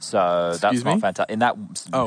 So that's not fantastic. In that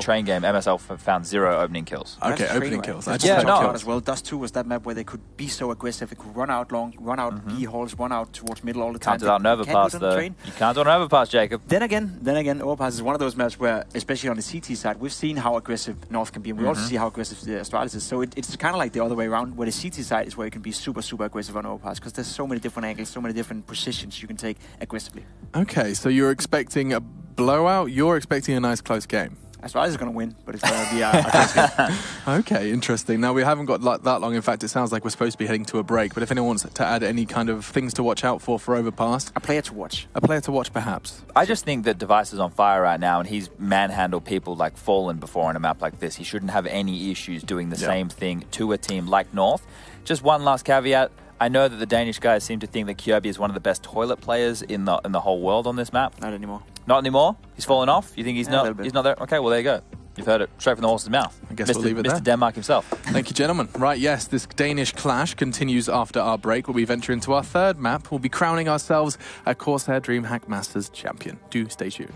train game, MSL found 0 opening kills. Okay, opening kills. As well. Dust 2 was that map where they could be so aggressive. It could run out long, run out B halls, run out towards middle all the time. Can't do that on overpass, though. You can't do it on overpass, Jacob. Then again, overpass is one of those maps where, especially on the CT side, we've seen how aggressive North can be, and we also see how aggressive the Astralis is. So it's kind of like the other way around, where the CT side is where you can be super, super aggressive on overpass, because there's so many different angles, so many different positions you can take aggressively. Okay, so you're expecting a blowout. You're expecting a nice close game. Astralis is going to win, but it's going to be a close game. Okay, interesting. Now, we haven't got that long. In fact, it sounds like we're supposed to be heading to a break. But if anyone wants to add any kind of things to watch out for Overpass. A player to watch. A player to watch, perhaps. I just think that Device is on fire right now, and he's manhandled people like Fallen before on a map like this. He shouldn't have any issues doing the same thing to a team like North. Just one last caveat. I know that the Danish guys seem to think that Kjærby is one of the best toilet players in the whole world on this map. Not anymore. Not anymore? He's fallen off? You think he's not there? Okay, well, there you go. You've heard it straight from the horse's mouth. I guess we'll leave it there. Mr. Denmark himself. Thank you, gentlemen. Right, yes, this Danish clash continues after our break, where we venture into our third map. We'll be crowning ourselves a CORSAIR DreamHack Masters champion. Do stay tuned.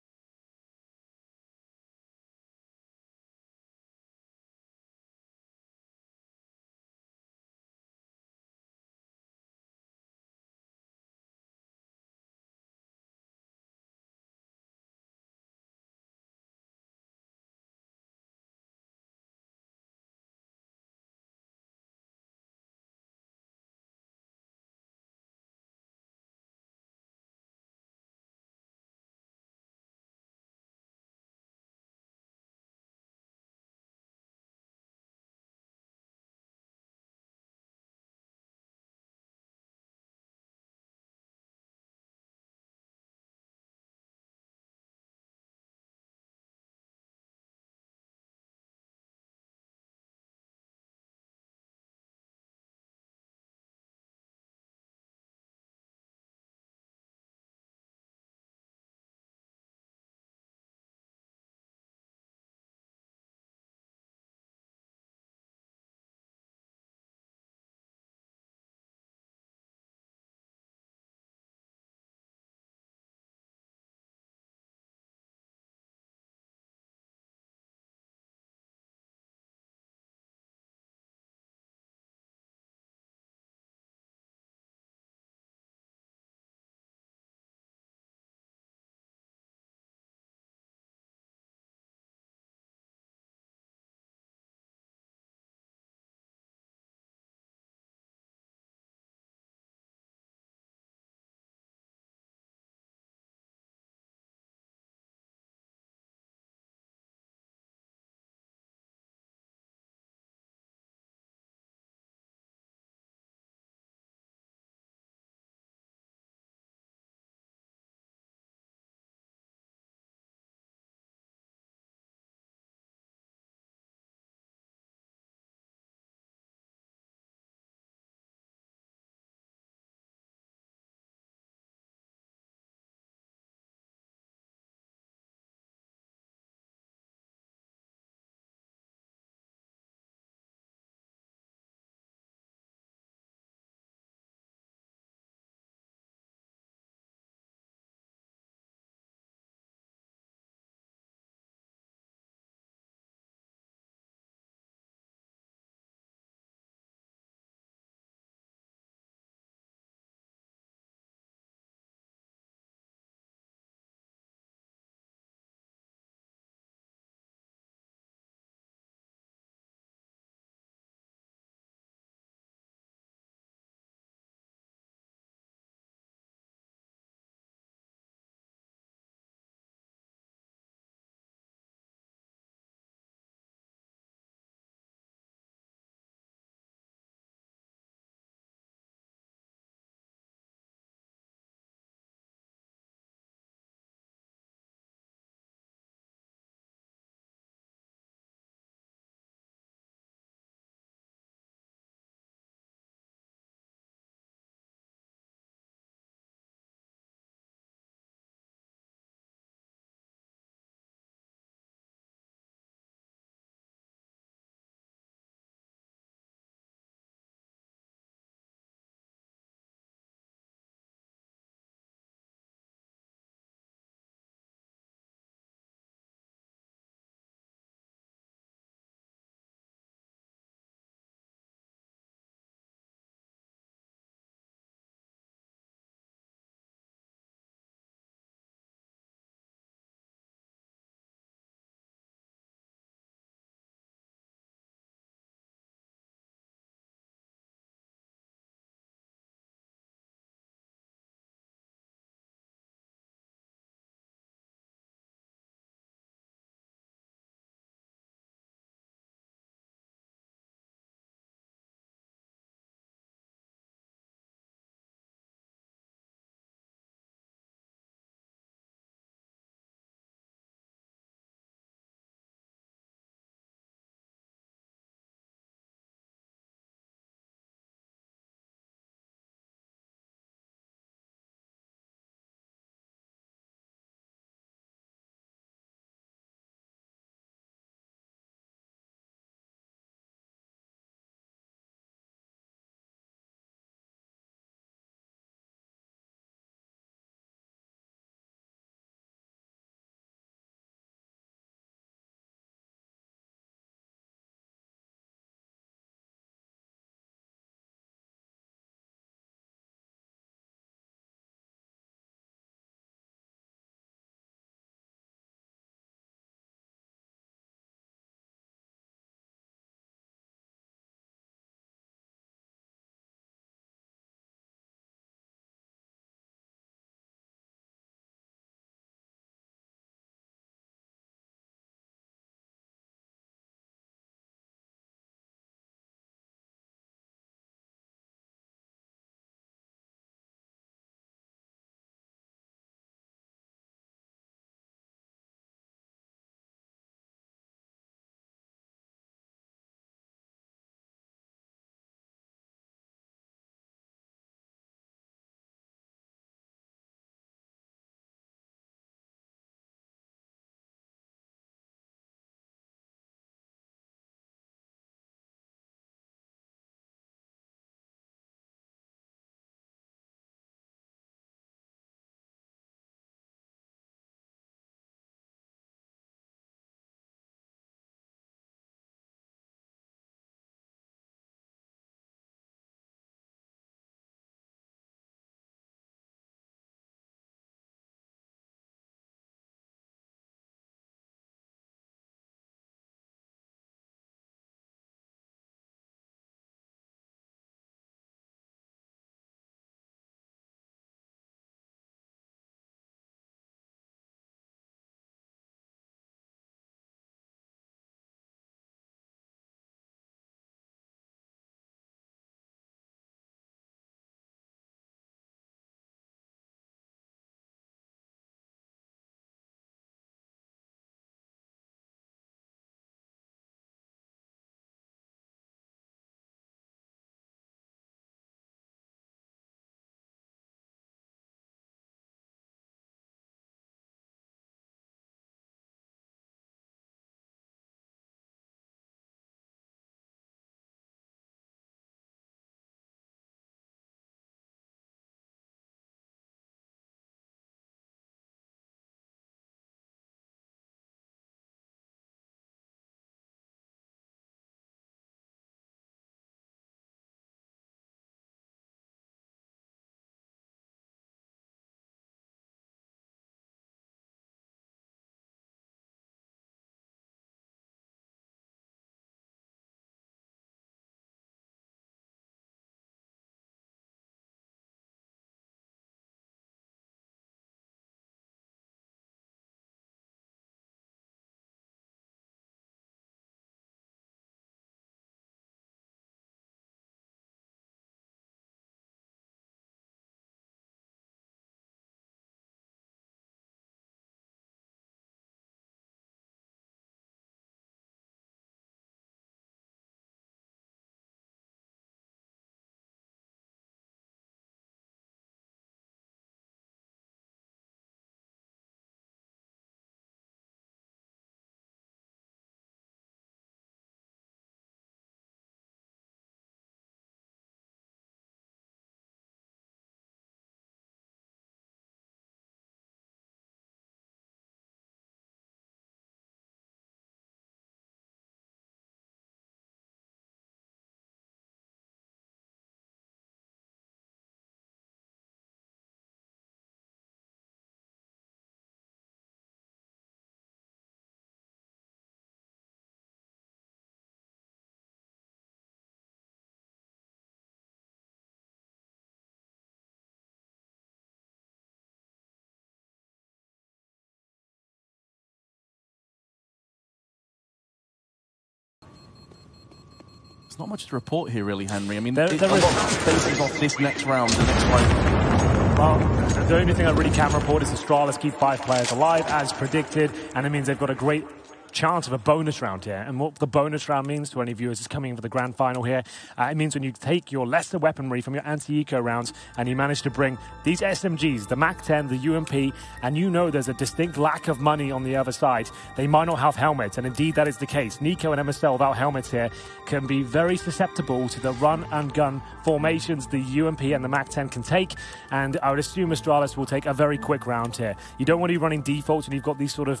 There's not much to report here, really, Henry. I mean, there a lot of spaces off this next round, the next round. Well, the only thing I really can report is Astralis keep 5 players alive, as predicted, and it means they've got a great chance of a bonus round here. And what the bonus round means to any viewers is coming in for the grand final here. It means when you take your lesser weaponry from your anti-eco rounds and you manage to bring these SMGs, the MAC-10, the UMP, and you know there's a distinct lack of money on the other side. They might not have helmets, and indeed that is the case. Nico and MSL without helmets here can be very susceptible to the run and gun formations the UMP and the MAC-10 can take, and I would assume Astralis will take a very quick round here. You don't want to be running defaults when you've got these sort of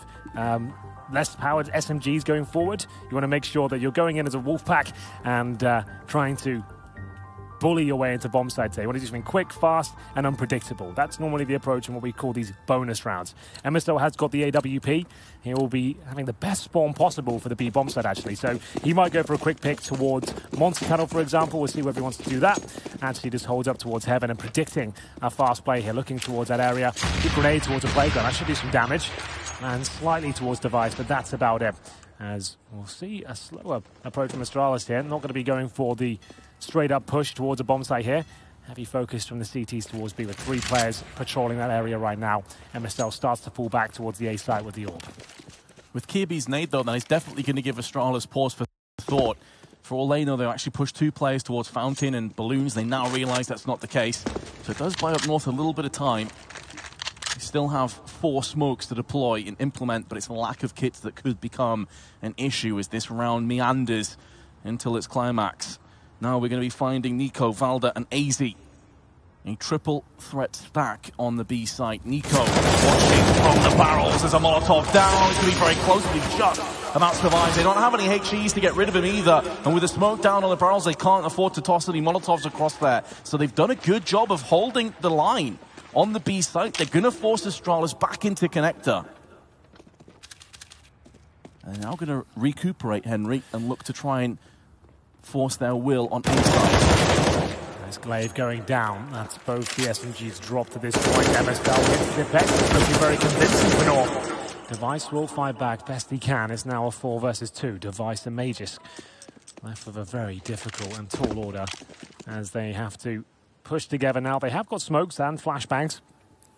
less powered SMGs going forward. You want to make sure that you're going in as a wolf pack and trying to bully your way into bomb sites. You want to do something quick, fast, and unpredictable. That's normally the approach in what we call these bonus rounds. MSL has got the AWP. He will be having the best spawn possible for the B bomb site, actually. So he might go for a quick pick towards Monster Tunnel, for example. We'll see whether he wants to do that. Actually just holds up towards Heaven and predicting a fast play here, looking towards that area. Good grenade towards a playground. That should do some damage. And slightly towards Device, but that's about it. As we'll see a slower approach from Astralis here. Not going to be going for the straight-up push towards a bomb site here. Heavy focus from the CTs towards B with 3 players patrolling that area right now. MSL starts to pull back towards the A site with the AWP. With Kirby's nade, though, that is definitely going to give Astralis pause for thought. For all they know, they'll actually push 2 players towards Fountain and Balloons. They now realise that's not the case. So it does buy up North a little bit of time. They still have 4 smokes to deploy and implement, but it's a lack of kits that could become an issue as this round meanders until its climax. Now we're going to be finding Nico, Valda, and AZ. A triple threat stack on the B site. Nico watching from the barrels as a Molotov down. It's going to be very close, but he just about survives. They don't have any HEs to get rid of him either. And with the smoke down on the barrels, they can't afford to toss any Molotovs across there. So they've done a good job of holding the line on the B site. They're going to force Astralis back into connector. And they're now going to recuperate, Henry, and look to try and force their will on A side. There's Glaive going down. That's both the SMGs dropped to this point. MSL hits the best. It's looking very convincing for North. Device will fight back best he can. It's now a 4 versus 2. Device and Magus left with a very difficult and tall order as they have to push together now. They have got smokes and flashbangs,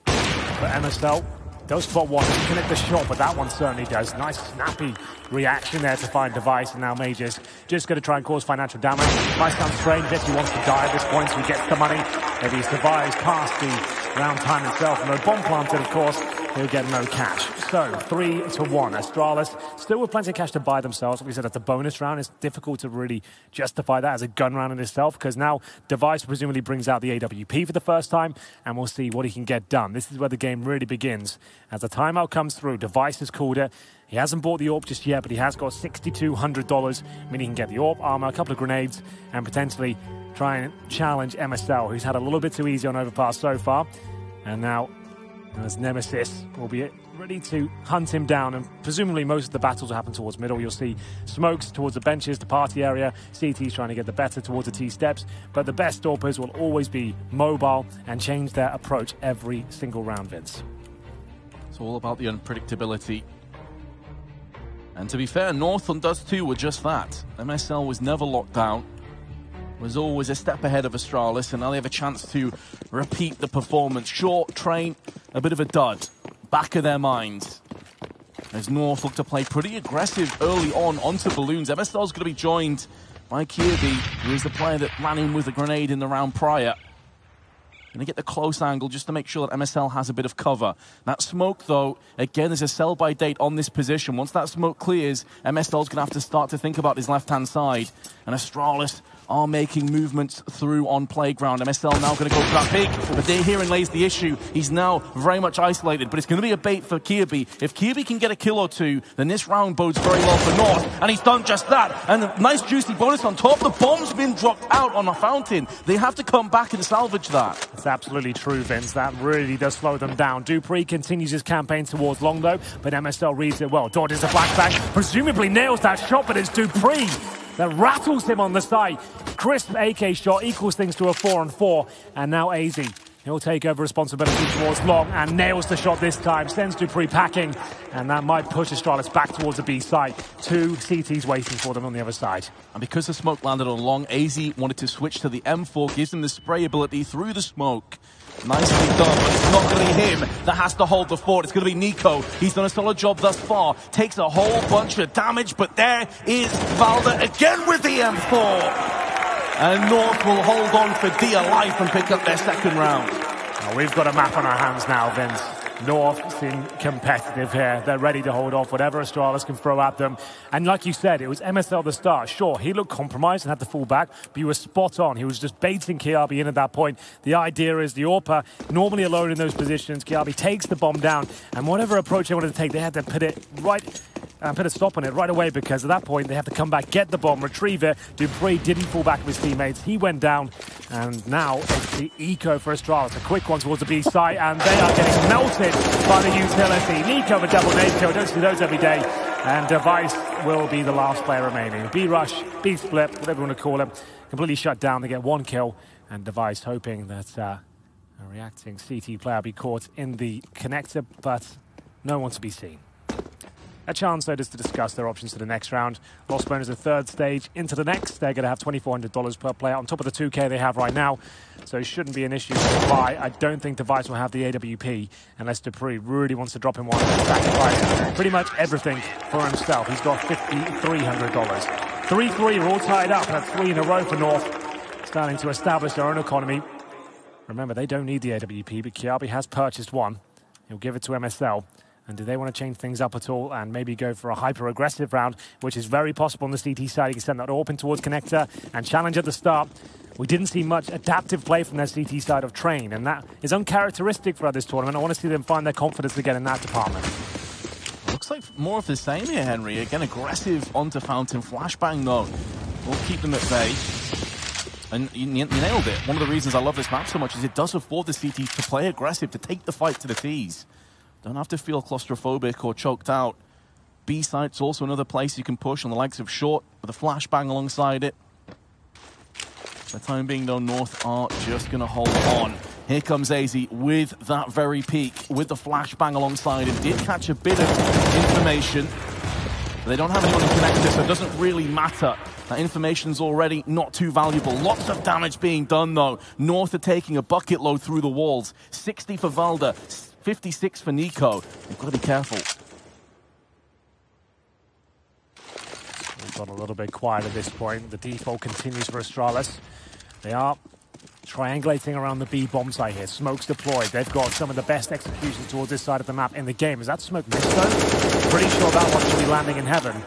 but MSL does spot one and connect the shot, but that one certainly does. Nice snappy reaction there to find Device, and now Magus just going to try and cause financial damage. Might sound strange if he wants to die at this point, so he gets the money. Maybe he's Device past the round time itself. No bomb planted, of course. He'll get no cash. So 3-1. Astralis still with plenty of cash to buy themselves. Like we said, at the bonus round, it's difficult to really justify that as a gun round in itself, because now Device presumably brings out the AWP for the first time, and we'll see what he can get done. This is where the game really begins. As the timeout comes through, Device has called it. He hasn't bought the AWP just yet, but he has got $6,200, meaning he can get the AWP, armor, a couple of grenades, and potentially try and challenge MSL, who's had a little bit too easy on Overpass so far. And now, as Nemesis will be ready to hunt him down, and presumably most of the battles will happen towards middle. You'll see smokes towards the benches, the party area, CT's trying to get the better towards the T-steps, but the best AWPers will always be mobile and change their approach every single round, Vince. It's all about the unpredictability. And to be fair, Northland does too with just that. MSL was never locked down, was always a step ahead of Astralis, and now they have a chance to repeat the performance. Short train, a bit of a dud. Back of their minds. As North look to play pretty aggressive early on onto Balloons. MSL's going to be joined by Kirby, who is the player that ran in with a grenade in the round prior. Going to get the close angle just to make sure that MSL has a bit of cover. That smoke, though, again, is a sell-by date on this position. Once that smoke clears, MSL's going to have to start to think about his left-hand side. And Astralis are making movements through on playground. MSL now going to go for that big, but herein lays the issue. He's now very much isolated, but it's going to be a bait for Kirby. If Kirby can get a kill or two, then this round bodes very well for North, and he's done just that. And a nice juicy bonus on top. The bomb's been dropped out on a Fountain. They have to come back and salvage that. That's absolutely true, Vince. That really does slow them down. Dupree continues his campaign towards long, though, but MSL reads it well. Dodges a flashbang, presumably nails that shot, but it's Dupree that rattles him on the side. Crisp AK shot equals things to a 4-on-4, and now AZ He'll take over responsibility towards long and nails the shot this time. Sends Dupree packing, and that might push Astralis back towards the B site. 2 CTs waiting for them on the other side. And because the smoke landed on long, AZ wanted to switch to the M4, gives him the spray ability through the smoke. Nicely done, but it's not going to be him that has to hold the fort. It's going to be Nico. He's done a solid job thus far. Takes a whole bunch of damage, but there is Valda again with the M4. And North will hold on for dear life and pick up their second round. Now we've got a map on our hands now, Vince. North seem competitive here. They're ready to hold off whatever Astralis can throw at them. And like you said, it was MSL the start. Sure, he looked compromised and had to fall back, but you were spot on. He was just baiting Kiabi in at that point. The idea is the AWPer, normally alone in those positions, Kiabi takes the bomb down, and whatever approach they wanted to take, they had to put it right... put a stop on it right away, because at that point they have to come back, get the bomb, retrieve it. Dupree didn't fall back with his teammates. He went down, and now it's the eco for Astralis. A quick one towards the B site, and they are getting melted by the utility. Nico with double nade kill. Don't see those every day. And Device will be the last player remaining. B rush, B split, whatever you want to call it. Completely shut down. They get 1 kill, and Device hoping that a reacting CT player be caught in the connector, but no one to be seen. A chance, though, just to discuss their options for the next round. Lost bonus the 3rd stage into the next. They're going to have $2,400 per player on top of the 2K they have right now. So it shouldn't be an issue to buy. I don't think Device will have the AWP unless Dupree really wants to drop him one and sacrifice pretty much everything for himself. He's got $5,300. 3-3 are all tied up. That's 3 in a row for North. Starting to establish their own economy. Remember, they don't need the AWP, but Kiabi has purchased one. He'll give it to MSL. And do they want to change things up at all and maybe go for a hyper-aggressive round, which is very possible on the CT side. You can send that open towards connector and challenge at the start. We didn't see much adaptive play from their CT side of Train, and that is uncharacteristic for this tournament. I want to see them find their confidence again in that department. Looks like more of the same here, Henry. Again, aggressive onto Fountain. Flashbang, though, will keep them at bay. And you nailed it. One of the reasons I love this map so much is it does afford the CTs to play aggressive, to take the fight to the T's. Don't have to feel claustrophobic or choked out. B site's also another place you can push on the likes of Short with a flashbang alongside it. For the time being, though, North are just going to hold on. Here comes AZ with that very peak, with the flashbang alongside him. Did catch a bit of information. But they don't have anyone in connector, so it doesn't really matter. That information's already not too valuable. Lots of damage being done, though. North are taking a bucket load through the walls. 60 for Valda. 56 for Nico. You've got to be careful. We've got a little bit quiet at this point. The default continues for Astralis. They are triangulating around the B bomb site here. Smoke's deployed. They've got some of the best executions towards this side of the map in the game. Is that smoke missed though? Pretty sure that one should be landing in heaven.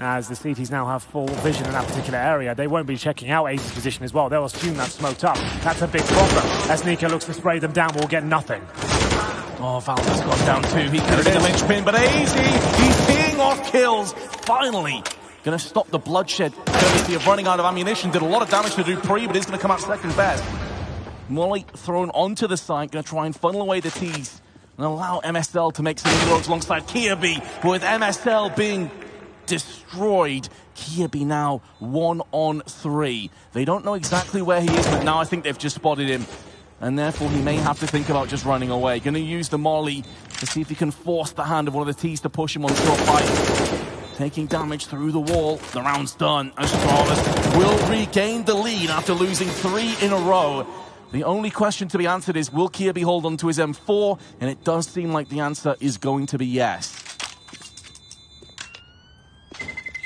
As the CTs now have full vision in that particular area, they won't be checking out AZ's position as well. They'll assume that's smoked up. That's a big problem. As Nico looks to spray them down, we'll get nothing. Oh, Valda's gone down too. He could have been a linchpin, but AZ, he's peeing off kills. Finally, going to stop the bloodshed courtesy of running out of ammunition. Did a lot of damage to Dupree, but he's going to come out second best. Molly thrown onto the site, going to try and funnel away the T's and allow MSL to make some inroads alongside Kiabi, with MSL being destroyed. Kiabi now 1 on 3. They don't know exactly where he is, but now I think they've just spotted him. And therefore, he may have to think about just running away. Going to use the molly to see if he can force the hand of one of the T's to push him on short fight. Taking damage through the wall. The round's done. Astralis will regain the lead after losing 3 in a row. The only question to be answered is, will Kiabi hold on to his M4? And it does seem like the answer is going to be yes.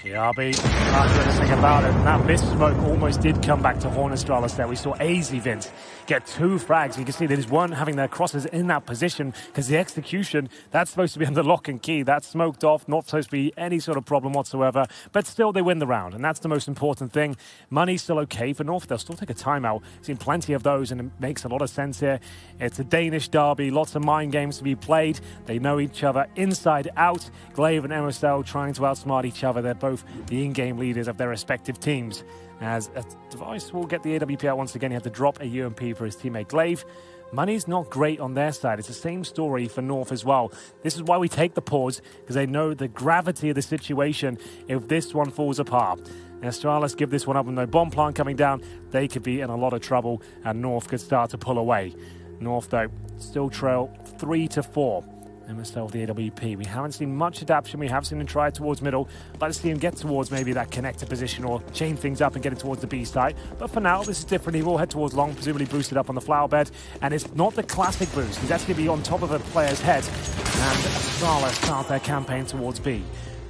Kiabi can't do anything about it. And that missed smoke almost did come back to Horn Astralis there. We saw AZ, Vince, get 2 frags. You can see they just weren't having their crosses in that position because the execution, that's supposed to be under lock and key. That's smoked off, not supposed to be any sort of problem whatsoever. But still, they win the round, and that's the most important thing. Money's still okay for North. They'll still take a timeout. Seen plenty of those, and it makes a lot of sense here. It's a Danish derby, lots of mind games to be played. They know each other inside out. Glaive and MSL trying to outsmart each other. They're both the in-game leaders of their respective teams. As a Device will get the AWP out once again, he had to drop a UMP for his teammate Glaive. Money's not great on their side. It's the same story for North as well. This is why we take the pause, because they know the gravity of the situation if this one falls apart. And Astralis give this one up with no bomb plant coming down, they could be in a lot of trouble, and North could start to pull away. North, though, still trail 3-4. MSL with the AWP. We haven't seen much adaptation. We have seen him try towards middle. I'd like to see him get towards maybe that connector position or chain things up and get it towards the B site. But for now, this is different. He will head towards long, presumably boosted up on the flower bed. And it's not the classic boost. He's actually be on top of a player's head. And Astralis start their campaign towards B.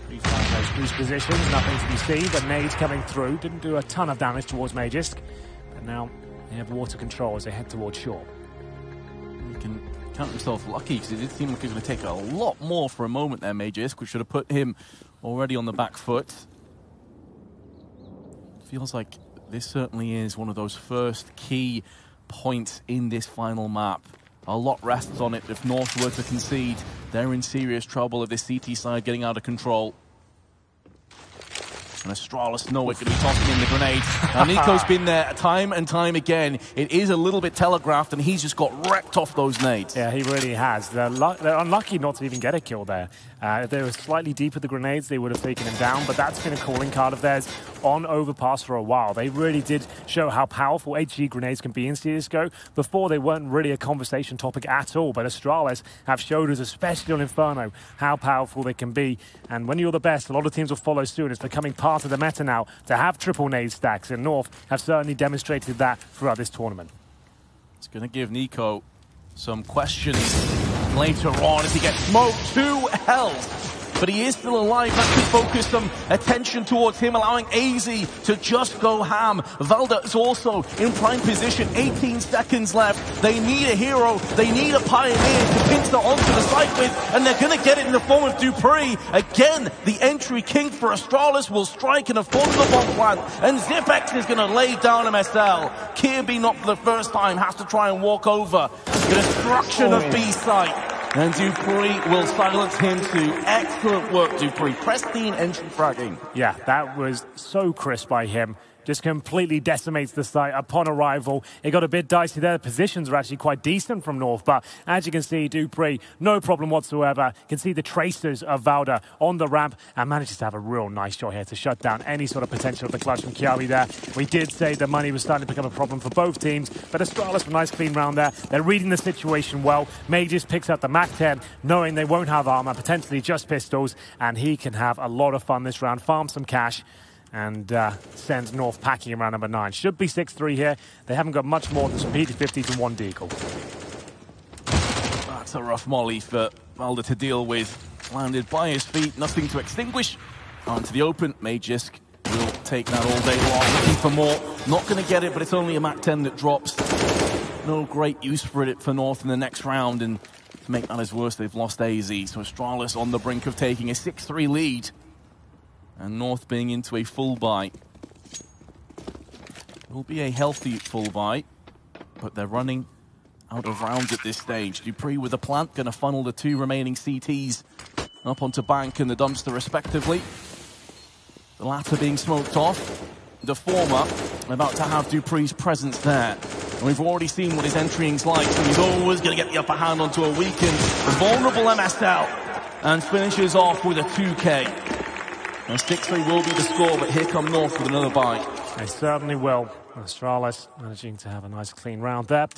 Pre-firing those boost positions, nothing to be seen. The nades coming through. Didn't do a ton of damage towards Magisk. But now they have water control as they head towards shore. He can count himself lucky because it did seem like he was going to take a lot more for a moment there, Magisk, which should have put him already on the back foot. Feels like this certainly is one of those first key points in this final map. A lot rests on it. If North were to concede, they're in serious trouble if this CT side getting out of control. And Astralis know it, going to be tossing in the grenade. Now, NiKo's been there time and time again. It is a little bit telegraphed, and he's just got wrecked off those nades. Yeah, he really has. They're unlucky not to even get a kill there. If they were slightly deeper the grenades, they would have taken him down, but that's been a calling card of theirs on Overpass for a while. They really did show how powerful HG grenades can be in CSGO. Before, they weren't really a conversation topic at all, but Astralis have showed us, especially on Inferno, how powerful they can be. And when you're the best, a lot of teams will follow suit. It's becoming part of the meta now to have triple nade stacks, and North have certainly demonstrated that throughout this tournament. It's going to give NiKo some questions later on as he gets smoked to health. But he is still alive. That could focus some attention towards him, allowing AZ to just go ham. Valda is also in prime position. 18 seconds left. They need a hero. They need a pioneer to pinch that onto the side with, and they're going to get it in the form of dupreeh. Again, the entry king for Astralis will strike in a form of the bomb plant, and Zipex is going to lay down MSL. Kirby, not for the first time, has to try and walk over the destruction of B site. And dupreeh will silence him too. Excellent work, dupreeh. Pristine entry fragging. Yeah, that was so crisp by him. Just completely decimates the site upon arrival. It got a bit dicey there. The positions are actually quite decent from North, but as you can see, dupreeh, no problem whatsoever. You can see the tracers of Valda on the ramp and manages to have a real nice shot here to shut down any sort of potential of the clutch from Kiabi there. We did say the money was starting to become a problem for both teams, but Astralis with a nice clean round there. They're reading the situation well. Mages picks up the MAC-10, knowing they won't have armor, potentially just pistols, and he can have a lot of fun this round, farm some cash, and sends North packing around number 9. Should be 6-3 here. They haven't got much more than some PT-50s and 1 deagle. That's a rough molly for Valda to deal with. Landed by his feet, nothing to extinguish. Onto the open, Magisk will take that all day long, looking for more. Not going to get it, but it's only a MAC-10 that drops. No great use for it for North in the next round, and to make matters worse, they've lost AZ. So Astralis on the brink of taking a 6-3 lead. And North being into a full buy. It will be a healthy full buy, but they're running out of rounds at this stage. dupreeh with a plant, going to funnel the 2 remaining CTs up onto bank and the dumpster respectively. The latter being smoked off. The former about to have dupreeh's presence there. And we've already seen what his entrying's like, so he's always going to get the upper hand onto a weakened, vulnerable MSL. And finishes off with a 2K. And 6-3 will be the score, but here come North with another bite. They certainly will. Astralis managing to have a nice clean round there.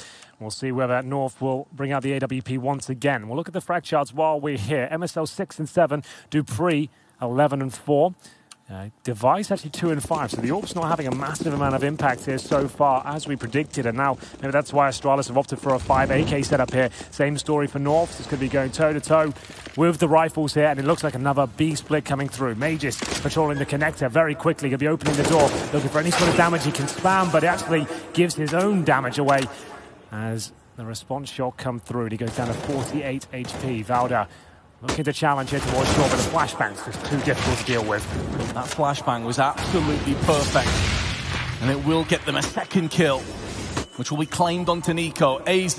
We'll see whether North will bring out the AWP once again. We'll look at the frag charts while we're here. MSL 6-7, dupreeh 11-4. Device actually 2-5, so the AWP's not having a massive amount of impact here so far as we predicted, and now maybe that's why Astralis have opted for a 5 AK setup here. Same story for North. It's going to be going toe-to-toe with the rifles here, and it looks like another B split coming through. Magisk patrolling the connector very quickly, going to be opening the door, looking for any sort of damage he can spam, but it actually gives his own damage away as the response shot come through, and he goes down to 48 HP. Valda looking to challenge here towards shore, but the flashbang's just too difficult to deal with. That flashbang was absolutely perfect. And it will get them a second kill, which will be claimed onto NiKo. AZ,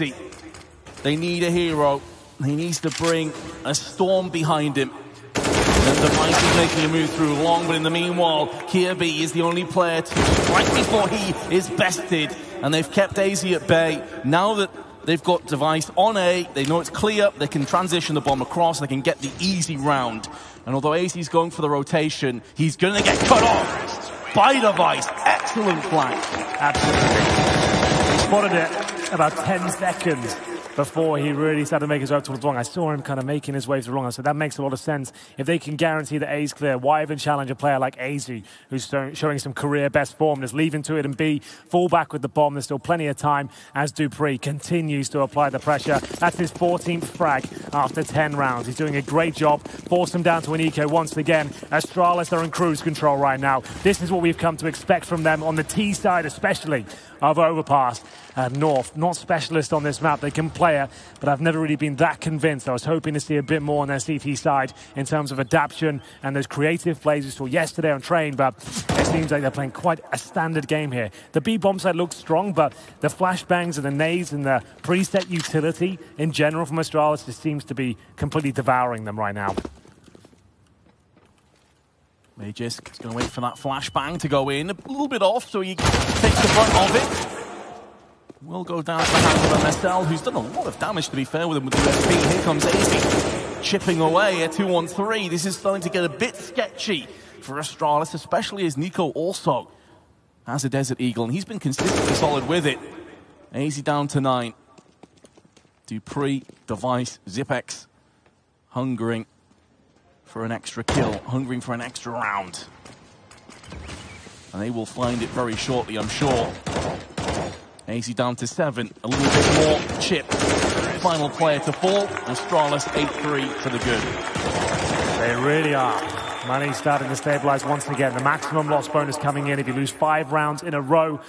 they need a hero. He needs to bring a storm behind him. And Device is making a move through long, but in the meanwhile, Kirby is the only player to strike before he is bested. And they've kept AZ at bay. Now that they've got Device on A, they know it's clear, they can transition the bomb across, they can get the easy round. And although AZ's going for the rotation, he's going to get cut off by Device. Excellent flank. Absolutely. He spotted it about 10 seconds before he really started to make his way towards long. I saw him kind of making his way through long, so that makes a lot of sense. If they can guarantee that A's clear, why even challenge a player like AZ, who's showing some career best form, just leave him to it and B, fall back with the bomb. There's still plenty of time as dupreeh continues to apply the pressure. That's his 14th frag after 10 rounds. He's doing a great job. Force him down to an eco once again. Astralis are in cruise control right now. This is what we've come to expect from them on the T side, especially of Overpass. North, not specialist on this map. They can play it, but I've never really been that convinced. I was hoping to see a bit more on their CT side in terms of adaptation and those creative plays we saw yesterday on train, but it seems like they're playing quite a standard game here. The B-bomb side looks strong, but the flashbangs and the nades and the preset utility in general from Astralis just seems to be completely devouring them right now. Magisk is going to wait for that flashbang to go in. A little bit off, so he takes the brunt of it. Will go down to the hands of MSL, who's done a lot of damage, to be fair, with him with the USP. Here comes AZ, chipping away at 2-on-3. This is starting to get a bit sketchy for Astralis, especially as Nico also has a Desert Eagle, and he's been consistently solid with it. AZ down to 9. dupreeh, Device, Zipex, hungering for an extra kill, hungering for an extra round. And they will find it very shortly, I'm sure. AZ down to 7, a little bit more chip. Final player to fall, Astralis 8-3 for the good. They really are. Money starting to stabilize once again. The maximum loss bonus coming in if you lose 5 rounds in a row.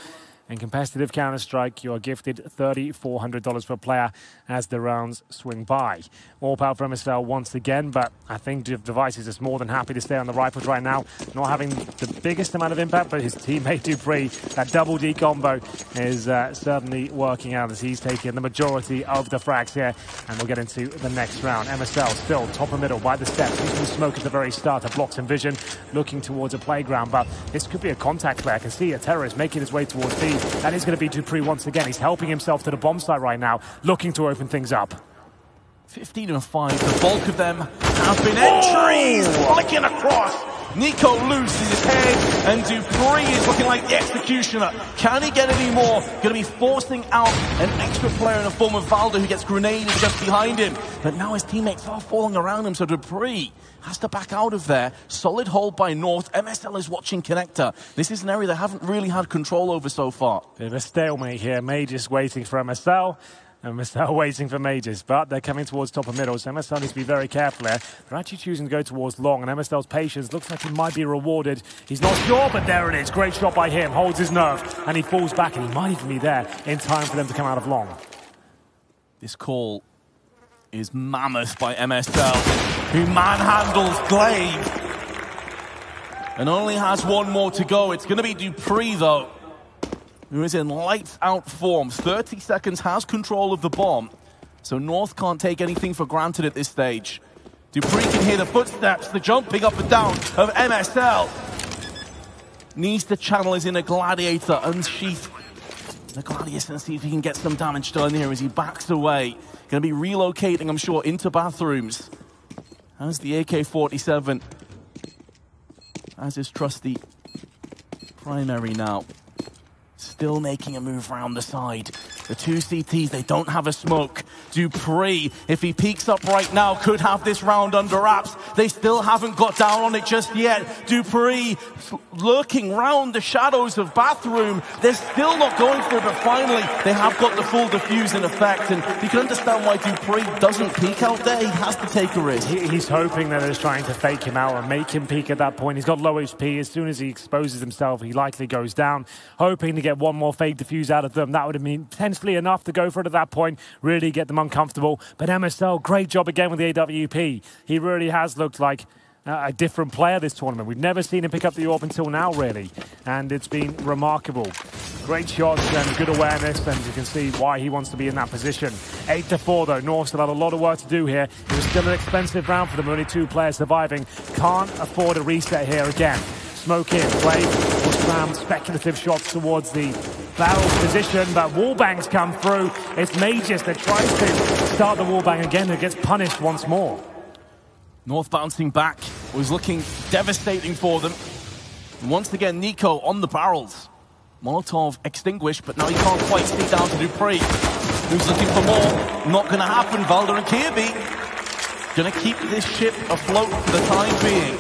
In competitive Counter-Strike, you are gifted $3,400 per player as the rounds swing by. All power for MSL once again, but I think Device is just more than happy to stay on the rifles right now. Not having the biggest amount of impact, but his teammate dupreeh, that double D combo is certainly working out as he's taking the majority of the frags here. And we'll get into the next round. MSL still top of middle by the steps. Using smoke at the very start to block some vision, looking towards a playground, but this could be a contact play. I can see a terrorist making his way towards B. That is going to be dupreeh once again. He's helping himself to the bomb site right now, looking to open things up. 15-5, the bulk of them have been entries, flicking across. Nico loses his head, and dupreeh is looking like the executioner. Can he get any more? Going to be forcing out an extra player in the form of Valdo, who gets grenaded just behind him. But now his teammates are falling around him, so dupreeh has to back out of there. Solid hold by North. MSL is watching Connector. This is an area they haven't really had control over so far. Bit of a stalemate here. Magisk waiting for MSL. MSL waiting for Magisk, but they're coming towards top of middle, so MSL needs to be very careful here. They're actually choosing to go towards long, and MSL's patience looks like he might be rewarded. He's not sure, but there it is. Great shot by him. Holds his nerve, and he falls back, and he might even be there in time for them to come out of long. This call is mammoth by MSL, who manhandles Glaive and only has one more to go. It's going to be dupreeh, though, who is in lights-out form. 30 seconds, has control of the bomb, so North can't take anything for granted at this stage. dupreeh can hear the footsteps, the jumping up and down of MSL. Needs to channel his inner gladiator, unsheath the gladius, and see if he can get some damage done here as he backs away. Going to be relocating, I'm sure, into bathrooms. As the AK-47, as his trusty primary now. Still making a move around the side. The two CTs, they don't have a smoke. dupreeh, if he peeks up right now, could have this round under wraps. They still haven't got down on it just yet. dupreeh lurking round the shadows of bathroom. They're still not going for it, but finally they have got the full defuse in effect. And you can understand why dupreeh doesn't peek out there. He has to take a risk. He's hoping that they're trying to fake him out and make him peek at that point. He's got low HP. As soon as he exposes himself, he likely goes down. Hoping to get one more fake defuse out of them. That would have been potentially enough to go for it at that point, really get them uncomfortable. But MSL, great job again with the AWP. He really has looked like a different player this tournament. We've never seen him pick up the AWP until now, really, and it's been remarkable. Great shots and good awareness, and you can see why he wants to be in that position. 8-4 though. North still had a lot of work to do here. It was still an expensive round for them, only 2 players surviving. Can't afford a reset here again. Smoke in, Blade will spam speculative shots towards the barrel's position, but wallbangs come through. It's Magisk that tries to start the wallbang again and gets punished once more. North bouncing back was looking devastating for them. And once again, Nico on the barrels. Molotov extinguished, but now he can't quite stay down to Dupree, who's looking for more. Not going to happen. Valder and Kirby going to keep this ship afloat for the time being.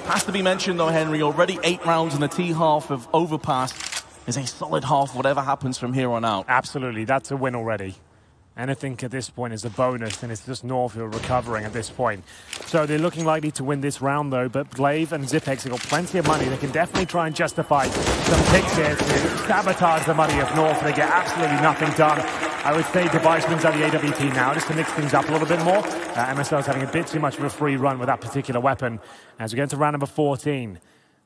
Has to be mentioned, though, Henry, already 8 rounds in the T-half of Overpass is a solid half, whatever happens from here on out. Absolutely, that's a win already. Anything at this point is a bonus, and it's just North who are recovering at this point. So they're looking likely to win this round, though, but Glaive and Zipex have got plenty of money. They can definitely try and justify some picks here to sabotage the money of North. They get absolutely nothing done. I would say Device wins out the AWP now, just to mix things up a little bit more. MSL is having a bit too much of a free run with that particular weapon. As we get into round number 14,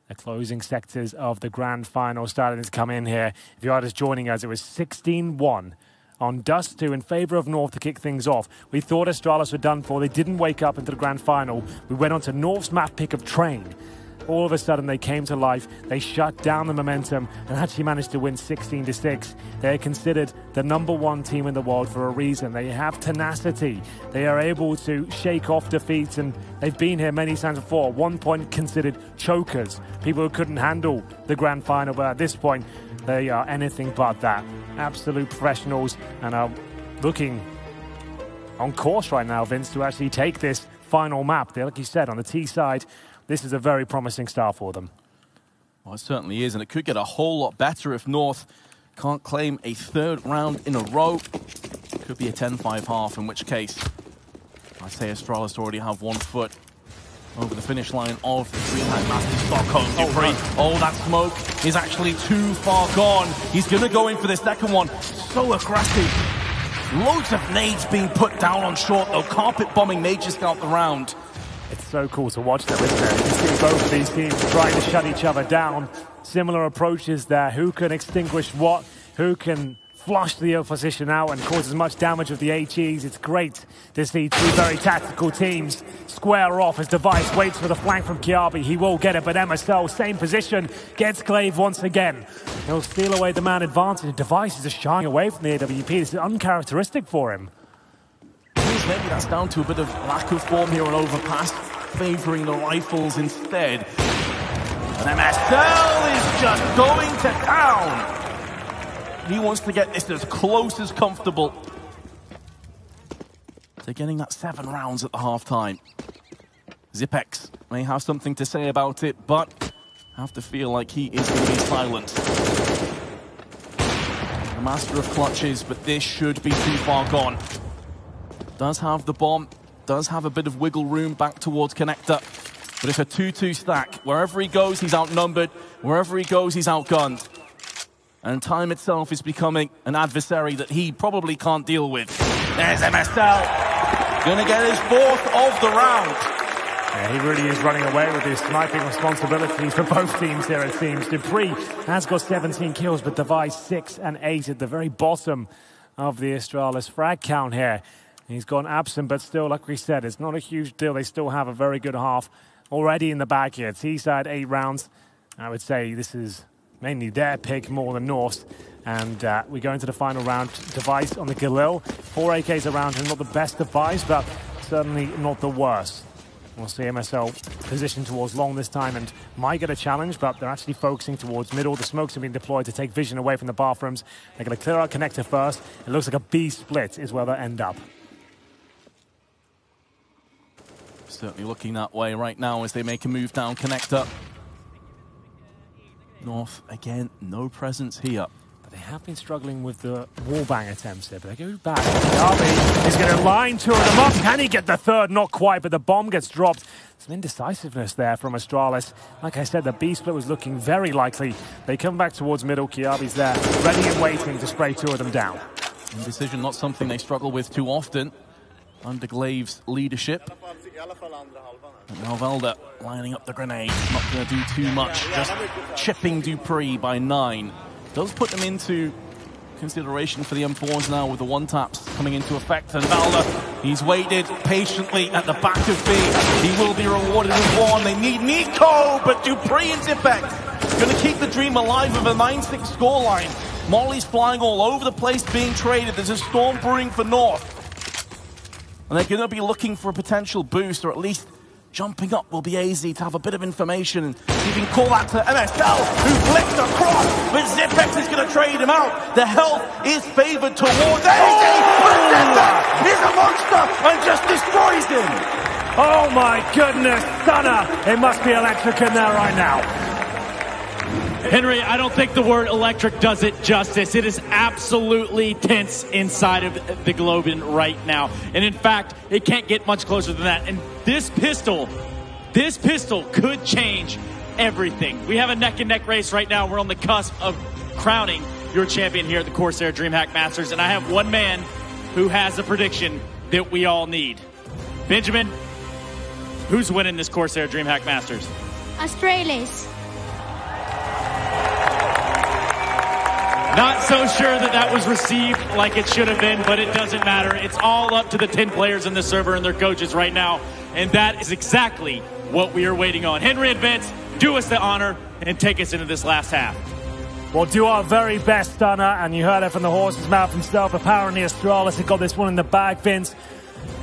the closing sectors of the grand final starting to come in here. If you are just joining us, it was 16-1. On Dust 2 in favour of North to kick things off. We thought Astralis were done for. They didn't wake up into the grand final. We went on to North's map pick of Train. All of a sudden, they came to life. They shut down the momentum and actually managed to win 16-6. They are considered the #1 team in the world for a reason. They have tenacity. They are able to shake off defeats, and they've been here many times before. At one point, considered chokers, people who couldn't handle the grand final, but at this point, they are anything but that. Absolute professionals, and are looking on course right now, Vince, to actually take this final map. They're, like you said, on the T side, this is a very promising start for them. Well, it certainly is, and it could get a whole lot better if North can't claim a 3rd round in a row. Could be a 10-5 half, in which case I'd say Astralis already have 1 foot over the finish line of the DreamHack Masters Stockholm. Dupree. Oh, that smoke is actually too far gone. He's going to go in for the second one. So aggressive. Loads of nades being put down on short, though. Carpet bombing Major Scout the round. It's so cool to watch them, isn't it? You see both of these teams trying to shut each other down. Similar approaches there. Who can extinguish what? Who can flush the opposition out and cause as much damage with the HEs? It's great to see 2 very tactical teams square off as Device waits for the flank from Kiabi. He will get it, but MSL, same position, gets Glaive once again. He'll steal away the man advantage. Device is just shying away from the AWP. This is uncharacteristic for him. Maybe that's down to a bit of lack of form here on Overpass, favouring the rifles instead. And MSL is just going to town. He wants to get this as close as comfortable to getting that 7 rounds at the half-time. Zipex may have something to say about it, but I have to feel like he is going to be silenced. The master of clutches, but this should be too far gone. Does have the bomb, does have a bit of wiggle room back towards connector, but it's a 2-2 stack. Wherever he goes, he's outnumbered. Wherever he goes, he's outgunned. And time itself is becoming an adversary that he probably can't deal with. There's MSL, gonna get his 4th of the round. Yeah, he really is running away with his sniping responsibilities for both teams here, it seems. Dupree has got 17 kills, but Device 6 and 8 at the very bottom of the Astralis frag count here. He's gone absent, but still, like we said, it's not a huge deal. They still have a very good half already in the bag here. T-side, 8 rounds. I would say this is mainly their pick more than North's. And we go into the final round. Device on the Galil. 4 AKs around him. Not the best device, but certainly not the worst. We'll see MSL position towards long this time and might get a challenge, but they're actually focusing towards middle. The smokes have been deployed to take vision away from the bathrooms. They're going to clear out connector first. It looks like a B split is where they'll end up. Certainly looking that way right now as they make a move down connector. North, again, no presence here. But they have been struggling with the wallbang attempts there, but they go back. Kiabi is going to line 2 of them up. Can he get the 3rd? Not quite, but the bomb gets dropped. Some indecisiveness there from Astralis. Like I said, the B split was looking very likely. They come back towards middle. Kiabi's there, ready and waiting to spray 2 of them down. Indecision, not something they struggle with too often under Glaive's leadership. And now Valder lining up the grenade. Not going to do too much, just chipping Dupree by 9. Does put them into consideration for the M4s now with the 1-taps coming into effect. And Valder, he's waited patiently at the back of B. He will be rewarded with 1. They need Nico, but Dupree and Zipex going to keep the dream alive with a 9-6 scoreline. Molly's flying all over the place being traded. There's a storm brewing for North. And they're going to be looking for a potential boost, or at least Jumping up will be AZ to have a bit of information. And you can call that to MSL, who flicked across, but Zipex is going to trade him out. The health is favored towards AZ, but Zipex is a monster and just destroys him. Oh my goodness, Stunner! It must be electric in there right now. Henry, I don't think the word electric does it justice. It is absolutely tense inside of the Globen right now. And in fact, it can't get much closer than that. And this pistol could change everything. We have a neck-and-neck race right now. We're on the cusp of crowning your champion here at the CORSAIR DreamHack Masters. And I have one man who has a prediction that we all need. Benjamin, who's winning this CORSAIR DreamHack Masters? Astralis. Not so sure that was received like it should have been, but it doesn't matter. It's all up to the 10 players in the server and their coaches right now, and that is exactly what we are waiting on. Henry and Vince, do us the honor and take us into this last half. We'll do our very best, Stunner, and you heard it from the horse's mouth himself. Apparently Astralis had got this one in the bag, Vince.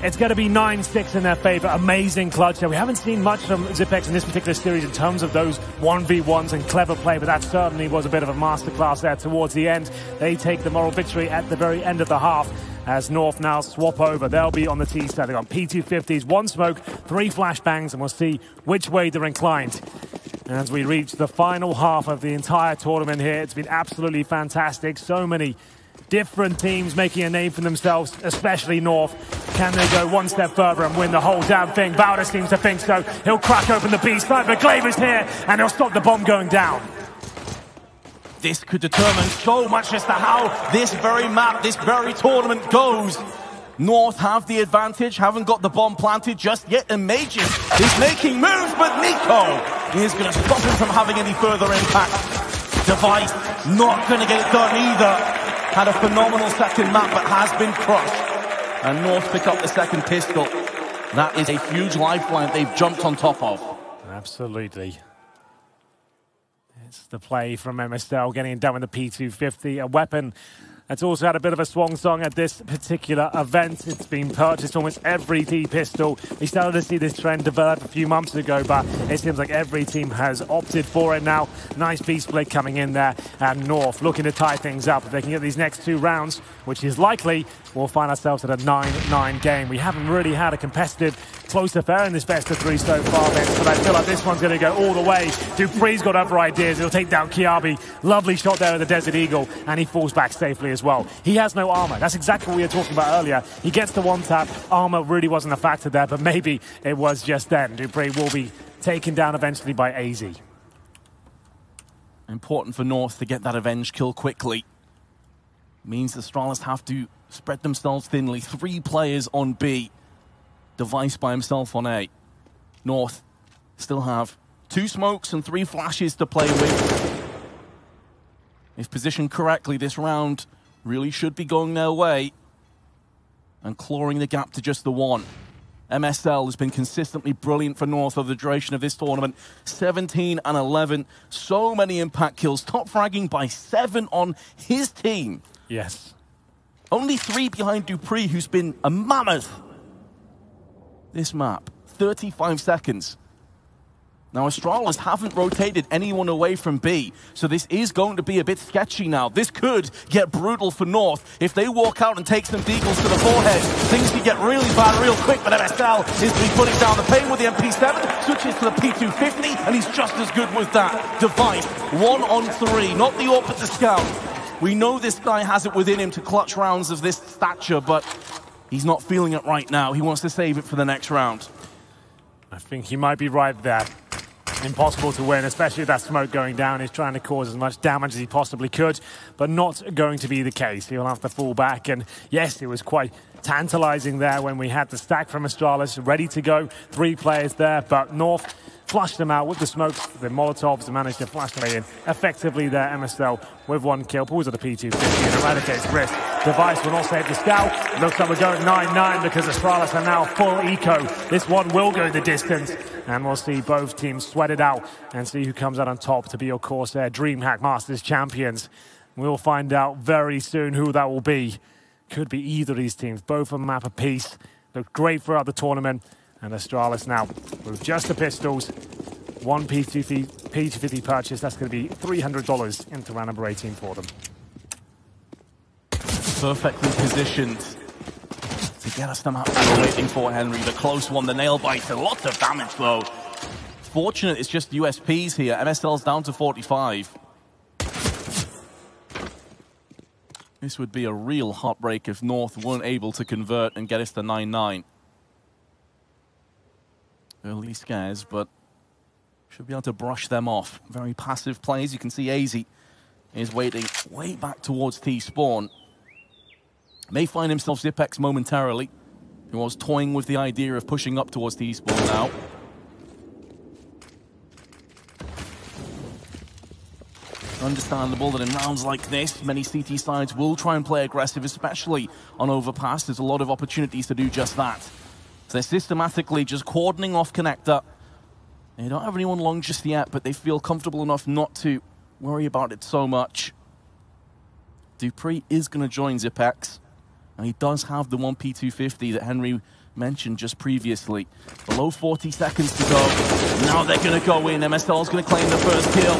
It's going to be 9-6 in their favor. Amazing clutch there. We haven't seen much from Zipex in this particular series in terms of those 1v1s and clever play, but that certainly was a bit of a masterclass there towards the end. They take the moral victory at the very end of the half as North now swap over. They'll be on the T side. They've got P250s, 1 smoke, 3 flashbangs, and we'll see which way they're inclined. As we reach the final half of the entire tournament here, it's been absolutely fantastic. So many different teams making a name for themselves, especially North. Can they go one step further and win the whole damn thing? Bowder seems to think so. He'll crack open the B side, but Glaver's here, and he'll stop the bomb going down. This could determine so much as to how this very map, this very tournament goes. North have the advantage, haven't got the bomb planted just yet, and Mages is making moves, but Nico is going to stop him from having any further impact. Device not going to get it done either. Had a phenomenal second map, but has been crushed. And North pick up the second pistol. That is a huge lifeline they've jumped on top of. Absolutely. It's the play from MSL, getting it done with the P250, a weapon that's also had a bit of a swan song at this particular event. It's been purchased almost every T pistol. We started to see this trend develop a few months ago, but it seems like every team has opted for it now. Nice B split coming in there, and North looking to tie things up. If they can get these next 2 rounds, which is likely, we'll find ourselves at a 9-9 game. We haven't really had a competitive, close affair in this best of 3 so far, Vince, but I feel like this one's going to go all the way. Dupree's got other ideas. He'll take down Kiabi. Lovely shot there at the Desert Eagle, and he falls back safely as well. He has no armor. That's exactly what we were talking about earlier. He gets the one tap. Armor really wasn't a factor there, but maybe it was just then. Dupree will be taken down eventually by AZ. Important for North to get that avenge kill quickly. Means the Astralis have to spread themselves thinly. 3 players on B. Device by himself on A. North still have 2 smokes and 3 flashes to play with. If positioned correctly, this round really should be going their way and clawing the gap to just the 1. MSL has been consistently brilliant for North over the duration of this tournament. 17 and 11. So many impact kills. Top fragging by 7 on his team. Yes. Only 3 behind Dupree, who's been a mammoth. This map, 35 seconds. Now, Astralis haven't rotated anyone away from B, so this is going to be a bit sketchy now. This could get brutal for North. If they walk out and take some deagles to the forehead, things could get really bad real quick, but MSL is to be putting down the pain with the MP7, switches to the P250, and he's just as good with that. Device, 1 on 3, not the AWP but the scout. We know this guy has it within him to clutch rounds of this stature, but he's not feeling it right now. He wants to save it for the next round. I think he might be right there. Impossible to win, especially with that smoke going down. He's trying to cause as much damage as he possibly could, but not going to be the case. He'll have to fall back, and yes, it was quite tantalizing there when we had the stack from Astralis ready to go. 3 players there, but North flushed them out with the smokes, the Molotovs, and managed to flash them in. Effectively there, MSL with 1 kill. Pulls at the P250 and eradicates risk. Device will not save the scout. Looks like we're going 9-9 because Astralis are now full eco. This one will go the distance, and we'll see both teams sweat it out and see who comes out on top to be your CORSAIR DreamHack Masters champions. We'll find out very soon who that will be. Could be either of these teams, both on the map apiece. Looked great throughout the tournament. And Astralis now with just the pistols. One P250 purchase, that's going to be $300 into round number 18 for them. Perfectly positioned to get us the map we're waiting for, Henry. The close one, the nail biter. Lots of damage, though. Fortunate it's just USPs here. MSL's down to 45. This would be a real heartbreak if North weren't able to convert and get us to 9-9. Early scares, but should be able to brush them off. Very passive plays. You can see AZ is waiting way back towards T-spawn. May find himself Zipex momentarily. He was toying with the idea of pushing up towards T-spawn now. Understandable that in rounds like this, many CT sides will try and play aggressive, especially on overpass. There's a lot of opportunities to do just that. So they're systematically just cordoning off connector. They don't have anyone long just yet, but they feel comfortable enough not to worry about it so much. Dupree is going to join Zipex. And he does have the 1P250 that Henry mentioned just previously. Below 40 seconds to go. Now they're going to go in. MSL's going to claim the first kill.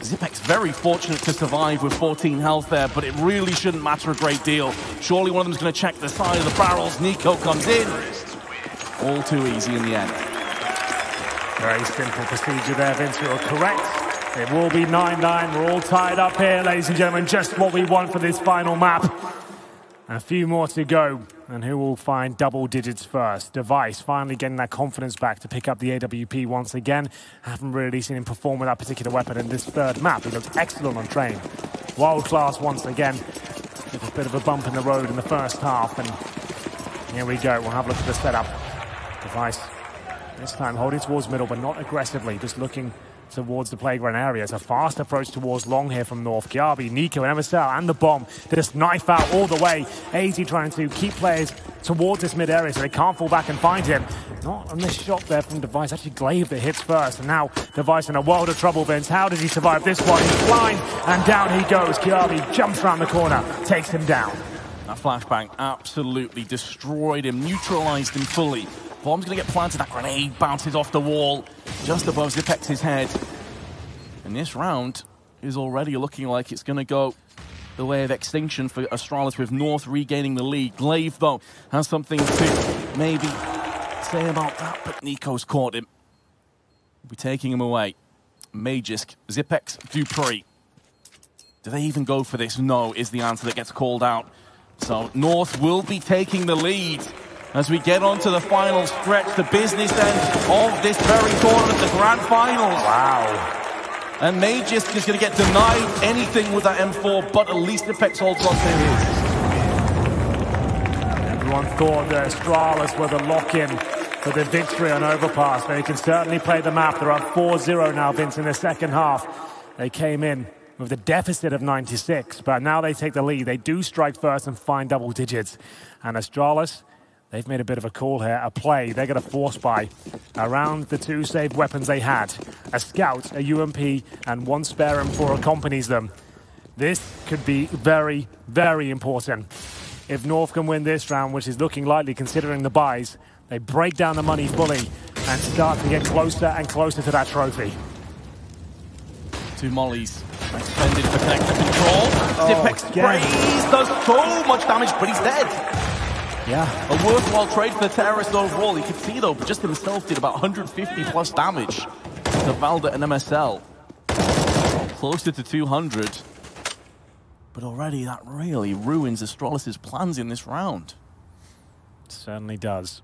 Zipex very fortunate to survive with 14 health there, but it really shouldn't matter a great deal. Surely one of them's going to check the side of the barrels. Nico comes in. All too easy in the end. Very simple procedure there, Vince. You're correct. It will be 9-9. We're all tied up here, ladies and gentlemen. Just what we want for this final map. A few more to go, and who will find double digits first? Device finally getting that confidence back to pick up the AWP once again. Haven't really seen him perform with that particular weapon in this third map. He looked excellent on train. World class once again. With a bit of a bump in the road in the first half, and here we go. We'll have a look at the setup. Device this time holding towards middle, but not aggressively, just looking towards the playground area. It's a fast approach towards long here from North. Kiabi, Nico, and MSL, and the bomb. They just knife out all the way. AZ trying to keep players towards this mid area so they can't fall back and find him. Not on this shot there from Device. Actually, Glaive that hits first. And now Device in a world of trouble, Vince. How does he survive this one? He's blind, and down he goes. Kiabi jumps around the corner, takes him down. That flashbang absolutely destroyed him, neutralized him fully. Bomb's going to get planted. That grenade bounces off the wall just above Zipex's head. And this round is already looking like it's going to go the way of extinction for Astralis, with North regaining the lead. Glaive, though, has something to maybe say about that, but Nico's caught him. We'll be taking him away. Magisk, Zipex, Dupree. Do they even go for this? No, is the answer that gets called out. So North will be taking the lead as we get on to the final stretch, the business end of this very tournament, the grand finals. Wow. And Magisk is going to get denied anything with that M4, but at least Apex holds on to his. Everyone thought that Astralis were the lock-in for the victory on Overpass. They can certainly play the map. They're up 4-0 now, Vince, in the second half. They came in with a deficit of 96, but now they take the lead. They do strike first and find double digits. And Astralis, they've made a bit of a call here, a play. They're going to force buy around the two saved weapons they had. A Scout, a UMP, and one spare M4 accompanies them. This could be very, very important. If North can win this round, which is looking likely considering the buys, they break down the money fully and start to get closer and closer to that trophy. Two mollies extended for connector control. Zipex sprays, does so much damage, but he's dead. Yeah. A worthwhile trade for the terrorists overall. You can see, though, just himself did about 150 plus damage to Valda and MSL. Closer to 200. But already that really ruins Astralis' plans in this round. It certainly does.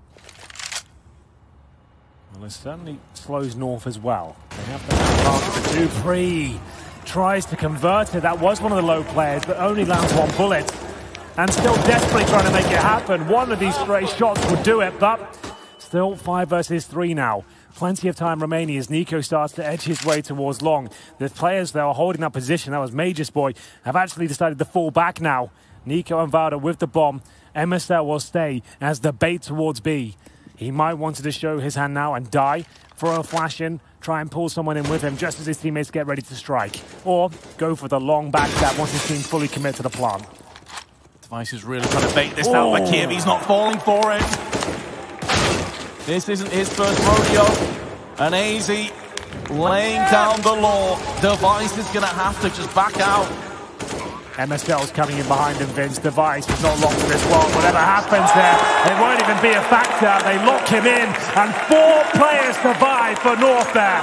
Well, it certainly slows North as well. They have that target, but Dupree tries to convert it. That was one of the low players, but only lands one bullet. And still desperately trying to make it happen. One of these stray shots would do it, but still 5 versus 3 now. Plenty of time remaining as Nico starts to edge his way towards long. The players that are holding that position, that was Magisk Boy, have actually decided to fall back now. Nico and Valda with the bomb. MSL will stay as the bait towards B. He might want to show his hand now and die, throw a flash in, try and pull someone in with him just as his teammates get ready to strike. Or go for the long backstab once his team fully commit to the plant. Device is really trying to bait this out, but Kirby's not falling for it. This isn't his first rodeo. And AZ laying down the law. Device is going to have to just back out. MSL's coming in behind him, Vince. Device is not locked in this world. Whatever happens there, it won't even be a factor. They lock him in, and 4 players survive for North there.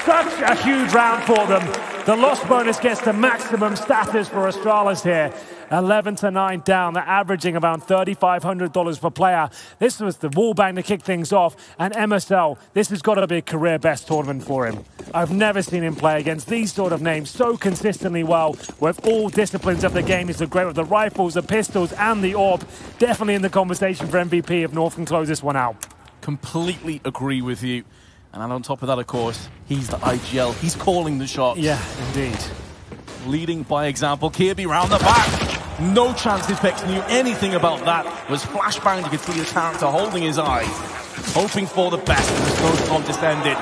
Such a huge round for them. The loss bonus gets the maximum status for Astralis here. 11-9 down. They're averaging around $3,500 per player. This was the wall bang to kick things off. And MSL, this has got to be a career best tournament for him. I've never seen him play against these sort of names so consistently well with all disciplines of the game. He's great with the rifles, the pistols, and the AWP. Definitely in the conversation for MVP if North can close this one out. Completely agree with you. And on top of that, of course, he's the IGL. He's calling the shots. Yeah, indeed. Leading by example. Kirby round the back. No chance his Pex knew anything about that. Was flashbang. You could see his character holding his eyes, hoping for the best. And the snowstorm descended.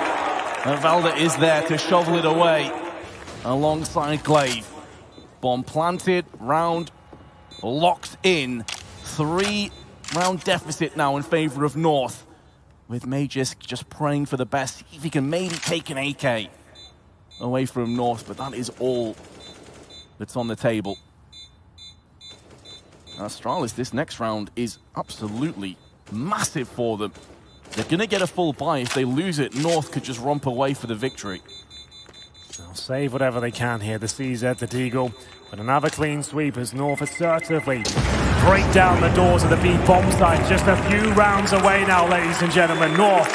And Valda is there to shovel it away alongside Glaive. Bomb planted. Round locked in. 3-round deficit now in favor of North. With Magisk just praying for the best. See if he can maybe take an AK away from North, but that is all that's on the table. Astralis, this next round is absolutely massive for them. They're going to get a full buy. If they lose it, North could just romp away for the victory. They'll save whatever they can here, the CZ, the Deagle. But another clean sweep as North assertively break down the doors of the B bomb site. Just a few rounds away now, ladies and gentlemen. North,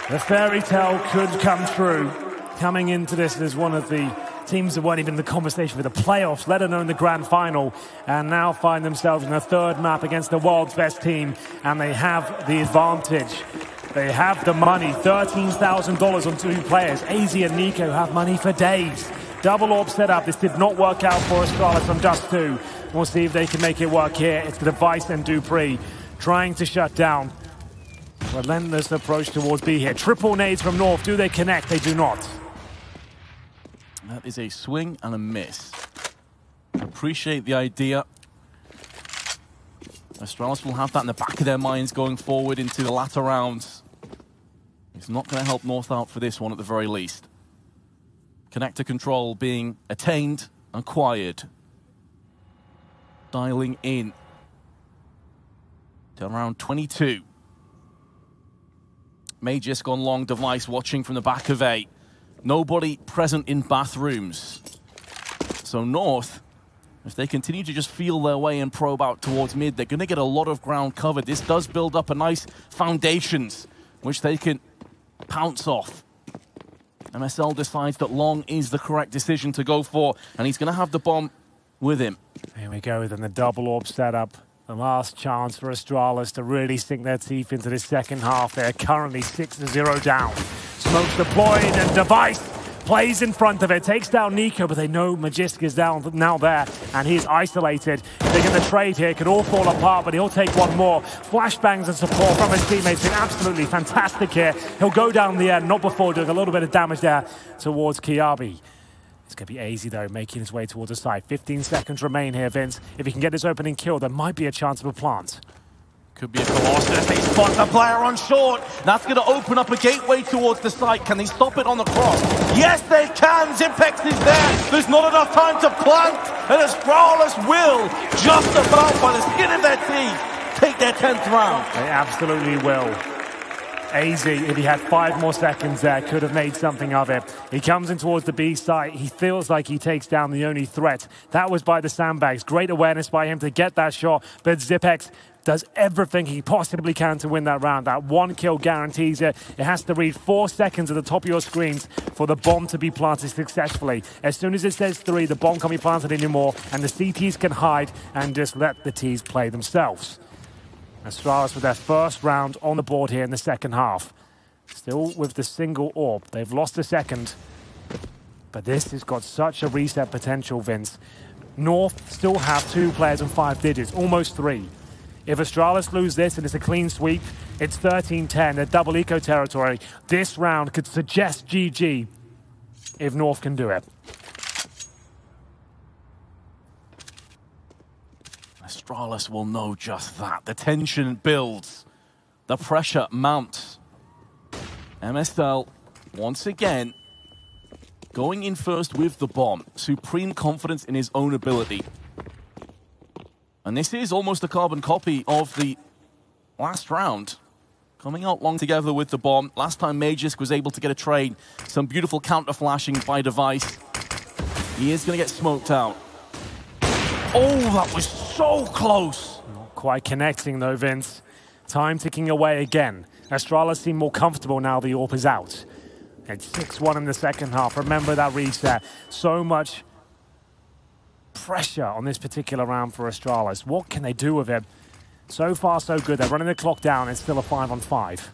the fairy tale could come true. Coming into this as one of the teams that weren't even in the conversation for the playoffs, let alone the grand final, and now find themselves in a third map against the world's best team, and they have the advantage. They have the money, $13,000 on 2 players. AZ and Nico have money for days. Double AWP setup. This did not work out for Astralis on Dust 2. We'll see if they can make it work here. It's the Device and Dupree trying to shut down. Relentless approach towards B here. Triple nades from North. Do they connect? They do not. That is a swing and a miss. Appreciate the idea. Astralis will have that in the back of their minds going forward into the latter rounds. It's not going to help North out for this one at the very least. Connector control being attained, acquired. Dialing in to around 22. Magisk on long, Device watching from the back of A. Nobody present in bathrooms. So North, if they continue to just feel their way and probe out towards mid, they're going to get a lot of ground covered. This does build up a nice foundations, which they can pounce off. MSL decides that long is the correct decision to go for, and he's going to have the bomb with him. Here we go, then the double AWP setup. The last chance for Astralis to really sink their teeth into this second half. They're currently 6-0 down. Smoke's deployed, and Device plays in front of it, takes down Nico, but they know Magisk is down now there, and he's isolated. They're going to trade here, could all fall apart, but he'll take one more. Flashbangs and support from his teammates, been absolutely fantastic here. He'll go down the end, not before doing a little bit of damage there towards Kiabi. It's going to be AZ though, making his way towards the side. 15 seconds remain here, Vince. If he can get this opening kill, there might be a chance of a plant. Could be a Colossus. They spot the player on short. That's going to open up a gateway towards the site. Can they stop it on the cross? Yes, they can. Zimpex is there. There's not enough time to plant. And Astralis will, just about by the skin of their teeth, take their 10th round. They absolutely will. AZ, if he had 5 more seconds there, could have made something of it. He comes in towards the B site. He feels like he takes down the only threat. That was by the sandbags. Great awareness by him to get that shot. But Zipex does everything he possibly can to win that round. That 1 kill guarantees it. It has to read 4 seconds at the top of your screens for the bomb to be planted successfully. As soon as it says 3, the bomb can't be planted anymore, and the CTs can hide and just let the Ts play themselves. Astralis with their first round on the board here in the second half. Still with the single AWP. They've lost a second, but this has got such a reset potential, Vince. North still have 2 players and 5 digits, almost 3. If Astralis lose this and it's a clean sweep, it's 13-10, they're double eco territory. This round could suggest GG if North can do it. Astralis will know just that. The tension builds. The pressure mounts. MSL, once again, going in first with the bomb. Supreme confidence in his own ability. And this is almost a carbon copy of the last round. Coming out long together with the bomb. Last time Magisk was able to get a trade. Some beautiful counter flashing by Device. He is going to get smoked out. Oh, that was so close. Not quite connecting though, Vince. Time ticking away again. Astralis seem more comfortable now the AWP is out. It's 6-1 in the second half. Remember that reset. So much pressure on this particular round for Astralis. What can they do with it? So far, so good. They're running the clock down. It's still a 5-on-5.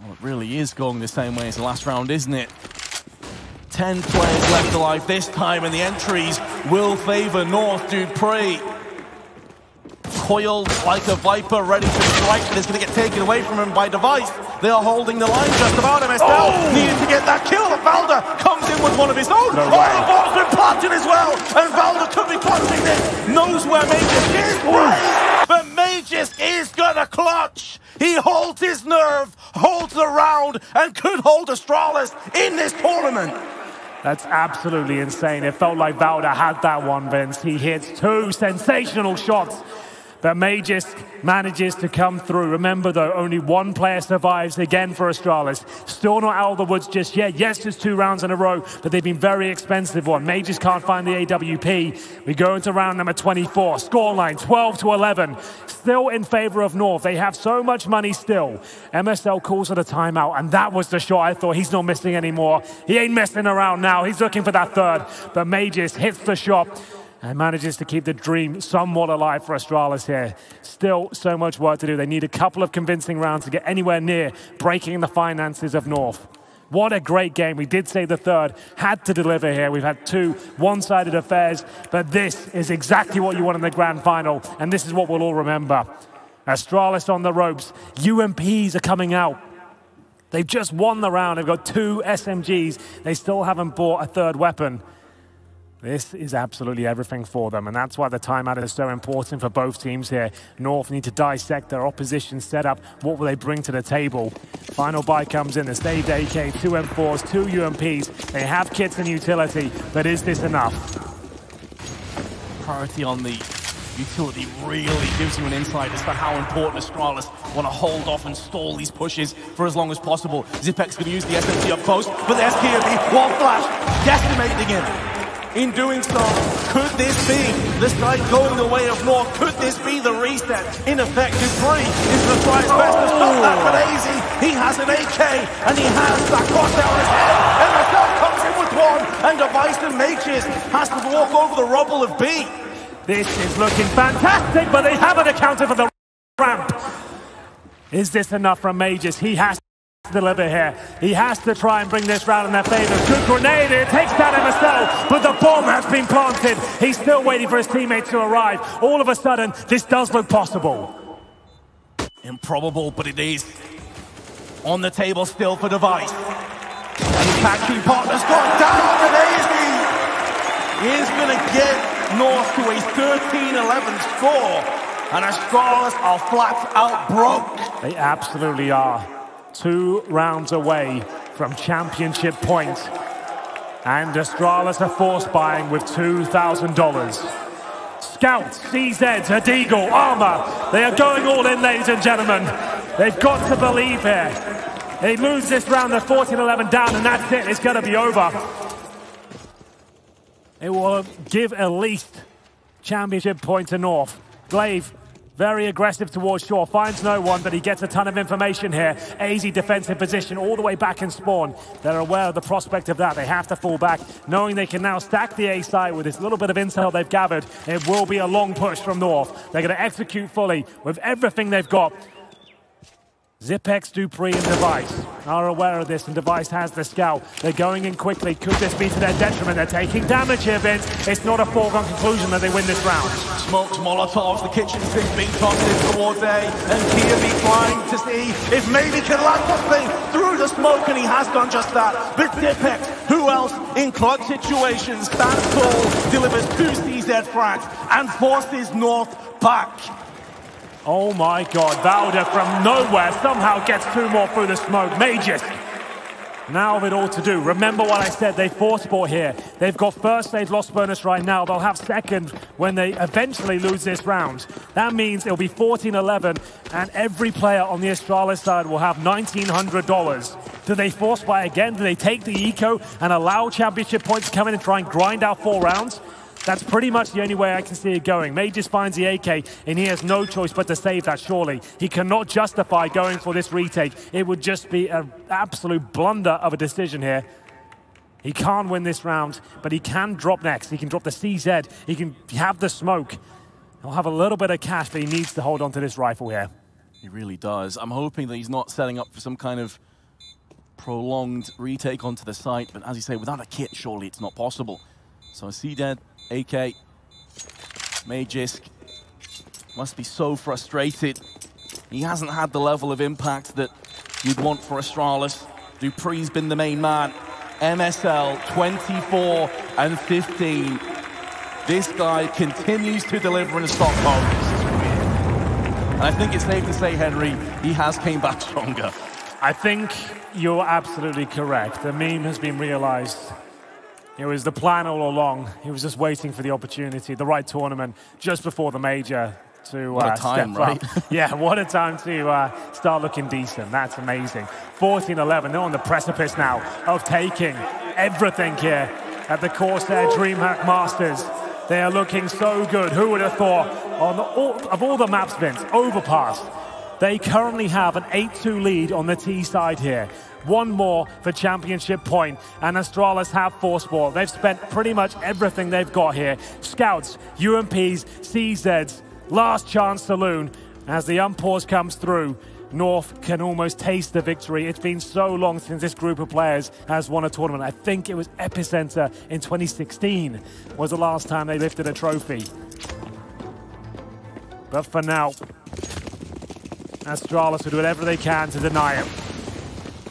Well, it really is going the same way as the last round, isn't it? 10 players left alive this time, and the entries will favor North. Dupree coiled like a viper, ready to strike, but it's going to get taken away from him by Device. They are holding the line just about. MSL needed to get that kill. Valda comes in with one of his own. The ball's been planted as well, and Valda could be clutching this. Knows where Magisk is, but Magisk is going to clutch. He holds his nerve, holds the round, and could hold Astralis in this tournament. That's absolutely insane. It felt like Valda had that one, Vince. He hits 2 sensational shots. But Magisk manages to come through. Remember, though, only 1 player survives again for Astralis. Still not out of the woods just yet. Yes, there's 2 rounds in a row, but they've been very expensive one. Magisk can't find the AWP. We go into round number 24. Scoreline 12-11. Still in favor of North. They have so much money still. MSL calls it a timeout, and that was the shot. I thought he's not missing anymore. He ain't messing around now. He's looking for that third. But Magisk hits the shot and manages to keep the dream somewhat alive for Astralis here. Still so much work to do. They need a couple of convincing rounds to get anywhere near breaking the finances of North. What a great game. We did say the third had to deliver here. We've had 2 one-sided affairs, but this is exactly what you want in the grand final, and this is what we'll all remember. Astralis on the ropes. UMPs are coming out. They've just won the round. They've got 2 SMGs. They still haven't bought a third weapon. This is absolutely everything for them, and that's why the timeout is so important for both teams here. North need to dissect their opposition setup. What will they bring to the table? Final buy comes in. The staged AK, 2 M4s, 2 UMPs. They have kits and utility, but is this enough? Priority on the utility really gives you an insight as to how important Astralis want to hold off and stall these pushes for as long as possible. Xypek's going to use the SMG up close, but the SKB, one flash, decimating him. In doing so, could this be the side going the way of North? Could this be the reset? In effect, Dupree is going to try his best to stop that, but easy. He has an AK, and he has that CORSAIR on his head. MSL comes in with one, and Device and Magisk has to walk over the rubble of B. This is looking fantastic, but they haven't accounted for the ramp. Is this enough from Magisk? He has to deliver here. He has to try and bring this round in their favor. Good grenade, it takes down MSL, but the bomb has been planted. He's still waiting for his teammates to arrive. All of a sudden, this does look possible. Improbable, but it is. On the table still for Device. And the tag partner's got down, and Easy is going to get North to a 13-11 score. And Astralis are flat out broke. They absolutely are. 2 rounds away from championship point. And Astralis are force buying with $2,000. Scouts, CZs, a Deagle, Armor. They are going all in, ladies and gentlemen. They've got to believe here. They lose this round, they're 14-11 down, and that's it. It's going to be over. It will give at least championship point to North. Glaive, very aggressive towards shore, finds no one, but he gets a ton of information here. Easy defensive position all the way back in spawn. They're aware of the prospect of that. They have to fall back, knowing they can now stack the A side with this little bit of intel they've gathered. It will be a long push from North. They're going to execute fully with everything they've got. Xypek, Dupree, and Device are aware of this, and Device has the scout. They're going in quickly. Could this be to their detriment? They're taking damage here, Vince. It's not a foregone conclusion that they win this round. Smokes, Molotovs, the kitchen sink being tossed in towards A, and Kirby trying to see if maybe can land something through the smoke, and he has done just that. But Xypek, who else in clutch situations, stands tall, delivers 2 CZ frags, and forces North back. Oh my God, Valda from nowhere somehow gets 2 more through the smoke. Mages now have it all to do. Remember what I said, they force sport here. They've got first stage loss bonus right now. They'll have second when they eventually lose this round. That means it'll be 14-11, and every player on the Astralis side will have $1,900. Do they force buy again? Do they take the eco and allow championship points to come in and try and grind out 4 rounds? That's pretty much the only way I can see it going. Mages finds the AK, and he has no choice but to save that, surely. He cannot justify going for this retake. It would just be an absolute blunder of a decision here. He can't win this round, but he can drop next. He can drop the CZ. He can have the smoke. He'll have a little bit of cash, but he needs to hold on to this rifle here. He really does. I'm hoping that he's not setting up for some kind of prolonged retake onto the site, but as you say, without a kit, surely it's not possible. So CZ, AK, Magisk must be so frustrated. He hasn't had the level of impact that you'd want for Astralis. Dupree's been the main man. MSL 24 and 15. This guy continues to deliver in Stockholm. And I think it's safe to say, Henry, he has came back stronger. I think you're absolutely correct. The meme has been realized. It was the plan all along. He was just waiting for the opportunity, the right tournament, just before the major to what a time, step right? up. Yeah, what a time to start looking decent. That's amazing. 14-11, they're on the precipice now of taking everything here at the CORSAIR DreamHack Masters. They are looking so good. Who would have thought? Of all the maps, Vince, Overpass, they currently have an 8-2 lead on the T side here. 1 more for championship point, and Astralis have force ball. They've spent pretty much everything they've got here. Scouts, UMPs, CZs, last chance saloon. As the unpause comes through, North can almost taste the victory. It's been so long since this group of players has won a tournament. I think it was Epicenter in 2016 was the last time they lifted a trophy. But for now, Astralis will do whatever they can to deny it.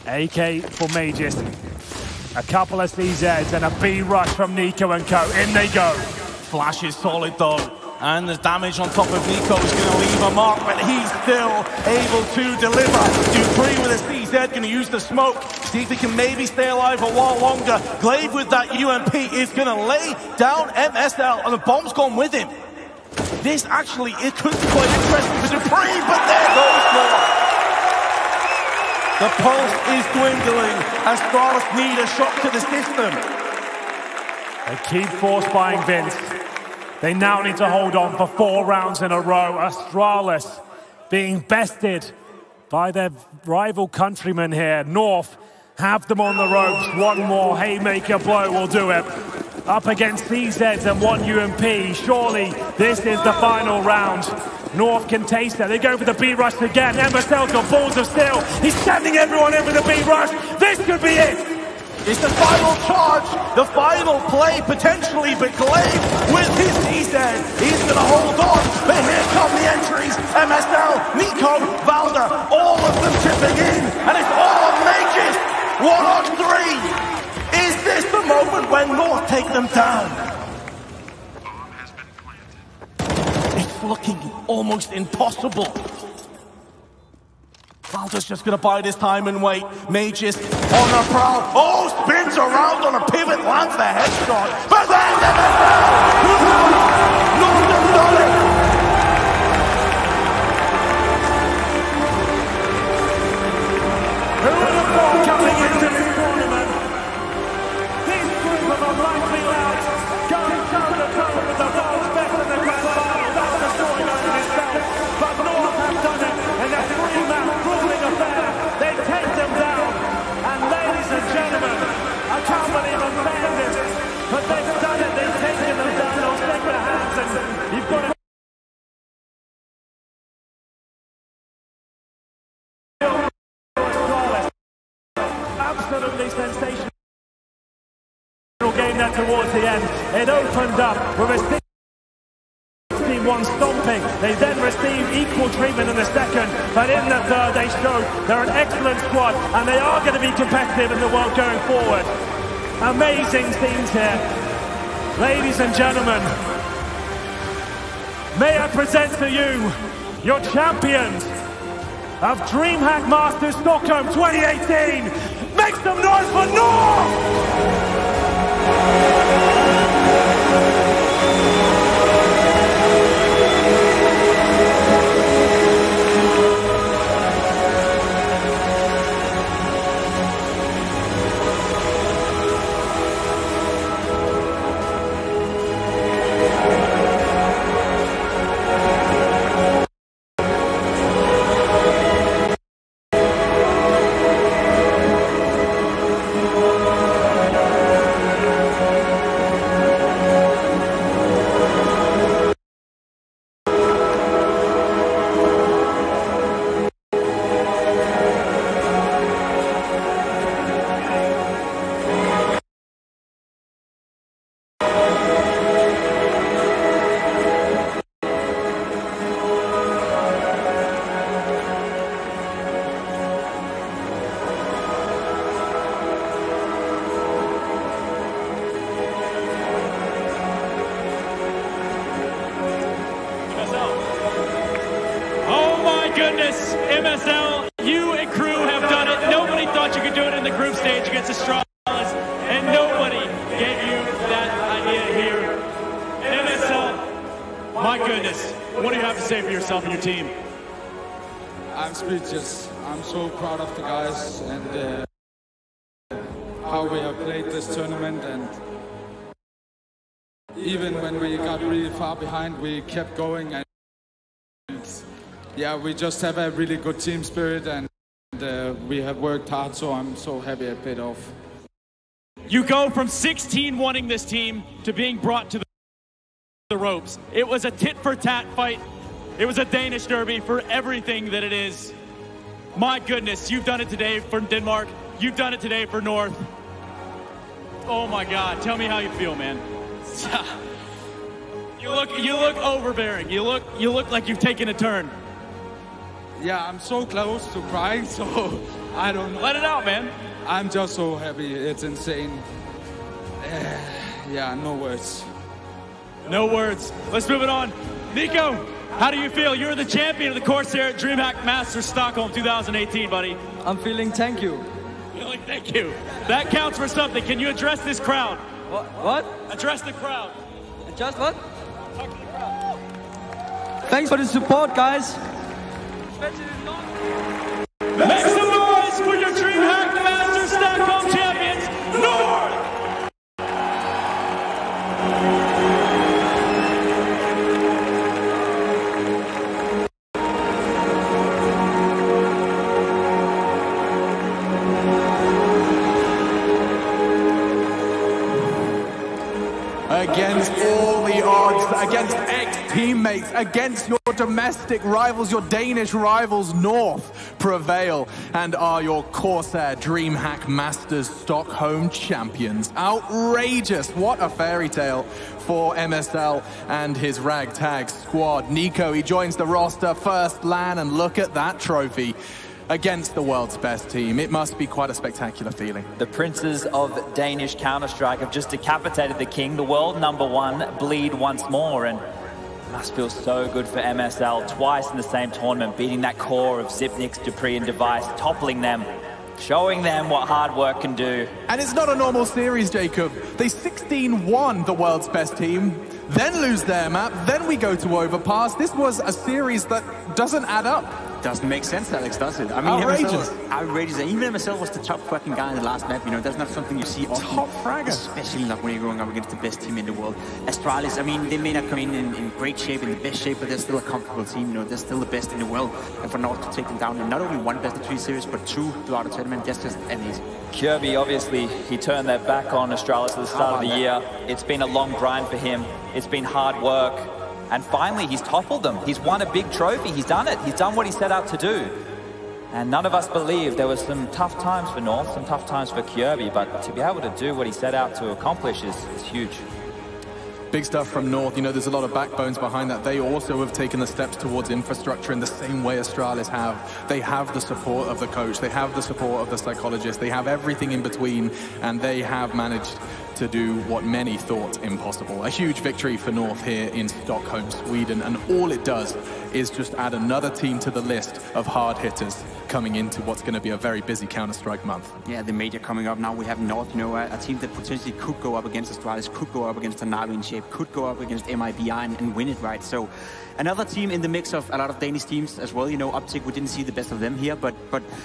AK for Mages. A couple of CZs and a B rush from Nico and co. In they go. Flash is solid though. And the damage on top of Nico is going to leave a mark, but he's still able to deliver. Dupree with a CZ going to use the smoke. See if he can maybe stay alive a while longer. Glaive with that UMP is going to lay down MSL, and the bomb's gone with him. This actually, it could be quite interesting for Dupree, but there goes more. The pulse is dwindling. Astralis need a shock to the system. They keep force buying Vince. They now need to hold on for 4 rounds in a row. Astralis being bested by their rival countrymen here. North have them on the ropes. 1 more haymaker blow will do it. Up against CZs and 1 UMP. Surely this is the final round. North can taste it. They go for the B-rush again. MSL's got balls of steel. He's sending everyone in with the B-rush. This could be it. It's the final charge, the final play potentially, but Glaive with his CZ, he's going to hold on. But here come the entries. MSL, Nico, Valda, all of them chipping in. And it's all on Mages. 1 on 3. Is this the moment when North take them down? It's looking almost impossible. Valda's just going to bide his time and wait. Mages on the prowl. Oh, spins around on a pivot, lands the headshot. But then North has done it. Who would have thought coming into this tournament? This group of unlikely lads going toe to toe with the world's best in the grand final. That's the storyline in itself. But North have done it in a 3-man grueling affair. They take them down. And ladies and gentlemen, I can't believe I'm saying this, but they've done it. They've taken them down on sacred hands, and you've got to absolutely sensational game there towards the end. It opened up with a 16-1 stomping. They then received equal treatment in the second, but in the third they showed they're an excellent squad and they are going to be competitive in the world going forward. Amazing scenes here. Ladies and gentlemen, may I present to you your champions of DreamHack Masters Stockholm 2018. Make some noise for North! Goodness, MSL, you and crew have done it. Nobody thought you could do it in the group stage against Astralis, and nobody gave you that idea here. MSL, my goodness, what do you have to say for yourself and your team? I'm speechless. I'm so proud of the guys and how we have played this tournament, and even when we got really far behind, we kept going. And yeah, we just have a really good team spirit, and we have worked hard, so I'm so happy it paid off. You go from 16 wanting this team to being brought to the ropes. It was a tit-for-tat fight. It was a Danish derby for everything that it is. My goodness, you've done it today for Denmark. You've done it today for North. Oh my God, tell me how you feel, man. You look overbearing. You look like you've taken a turn. Yeah, I'm so close to crying, so I don't know. Let it out, man. I'm just so happy. It's insane. Yeah, no words. No words. Let's move it on. Nico, how do you feel? You're the champion of the CORSAIR DreamHack Masters Stockholm 2018, buddy. I'm feeling thank you. Feeling thank you. That counts for something. Can you address this crowd? What? Address the crowd. Just what? Talk to the crowd. Thanks for the support, guys. Make some noise for your DreamHack Masters Stockholm champions, North! Against all the odds, against ex-teammates, against your domestic rivals, your Danish rivals, North prevail and are your CORSAIR DreamHack Masters Stockholm champions. Outrageous. What a fairy tale for MSL and his ragtag squad. Nico, he joins the roster first LAN, and look at that trophy. Against the world's best team. It must be quite a spectacular feeling. The princes of Danish Counter-Strike have just decapitated the king, the world #1, bleed once more, and it must feel so good for MSL. Twice in the same tournament, beating that core of Zipnix, Dupree and Device, toppling them, showing them what hard work can do. And it's not a normal series, Jacob. They 16-1 the world's best team, then lose their map, then we go to Overpass. This was a series that doesn't add up. Doesn't make sense, Alex, does it? I mean, outrageous. Outrageous. Even MSL was the top fucking guy in the last map, you know, that's not something you see often. Top fragger. Especially not when you're going up against the best team in the world. Astralis, I mean, they may not come in great shape, in the best shape, but they're still a comfortable team, you know, they're still the best in the world. And for North to take them down in not only one best of 3 series, but 2 throughout the tournament, that's just amazing. Kirby, obviously, he turned their back on Astralis at the start of the year. It's been a long grind for him. It's been hard work. And finally, he's toppled them. He's won a big trophy. He's done it. He's done what he set out to do. And none of us believed. There were some tough times for North, some tough times for Kirby, but to be able to do what he set out to accomplish is huge. Big stuff from North. You know, there's a lot of backbones behind that. They also have taken the steps towards infrastructure in the same way Astralis have. They have the support of the coach. They have the support of the psychologist. They have everything in between, and they have managed to do what many thought impossible. A huge victory for North here in Stockholm, Sweden, and all it does is just add another team to the list of hard hitters coming into what's going to be a very busy Counter-Strike month. Yeah, the major coming up now. We have North, you know, a team that potentially could go up against Astralis, could go up against a Navi in shape, could go up against MIBI and win it, right? So another team in the mix of a lot of Danish teams as well. You know, Uptick, we didn't see the best of them here, but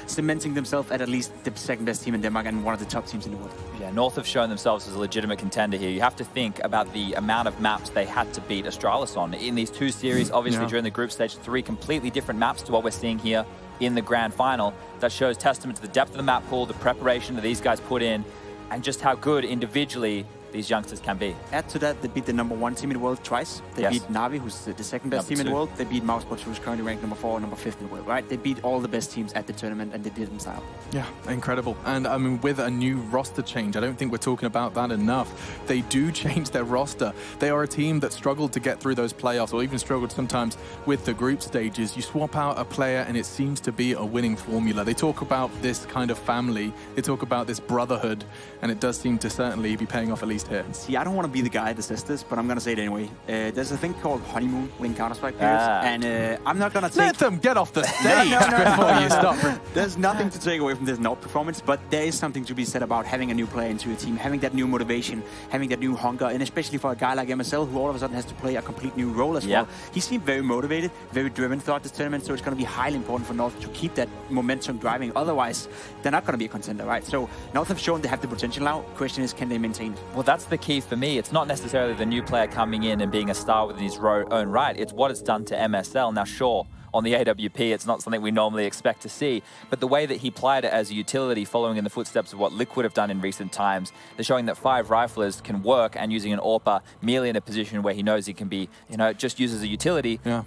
cementing themselves at least the second best team in Denmark and one of the top teams in the world. Yeah, North have shown themselves as a legitimate contender here. You have to think about the amount of maps they had to beat Astralis on in these two series. Obviously, during the group stage, 3 completely different maps to what we're seeing here in the grand final. That shows testament to the depth of the map pool, the preparation that these guys put in, and just how good individually these youngsters can be. Add to that, they beat the #1 team in the world twice. They beat Navi, who's the second best team in the world. They beat Mousebots, who's currently ranked #4 or #5 in the world, right? They beat all the best teams at the tournament, and they did it in style. Yeah, incredible. And I mean, with a new roster change, I don't think we're talking about that enough. They do change their roster. They are a team that struggled to get through those playoffs, or even struggled sometimes with the group stages. You swap out a player, and it seems to be a winning formula. They talk about this kind of family. They talk about this brotherhood, and it does seem to certainly be paying off, at least here. See, I don't want to be the guy that says this, but I'm going to say it anyway. There's a thing called honeymoon in Counter-Strike players, and I'm not going to take... Let them get off the stage before you stop. There's nothing to take away from this North performance, but there is something to be said about having a new player into your team, having that new motivation, having that new hunger, and especially for a guy like MSL, who all of a sudden has to play a complete new role as well. He seemed very motivated, very driven throughout this tournament, so it's going to be highly important for North to keep that momentum driving. Otherwise, they're not going to be a contender, right? So North have shown they have the potential now. Question is, can they maintain it? Well, that's the key for me. It's not necessarily the new player coming in and being a star within his own right. It's what it's done to MSL. Now, sure, on the AWP, it's not something we normally expect to see, but the way that he played it as a utility, following in the footsteps of what Liquid have done in recent times, they're showing that 5 riflers can work, and using an AWPer merely in a position where he knows he can be, you know, just used as a utility. Yeah.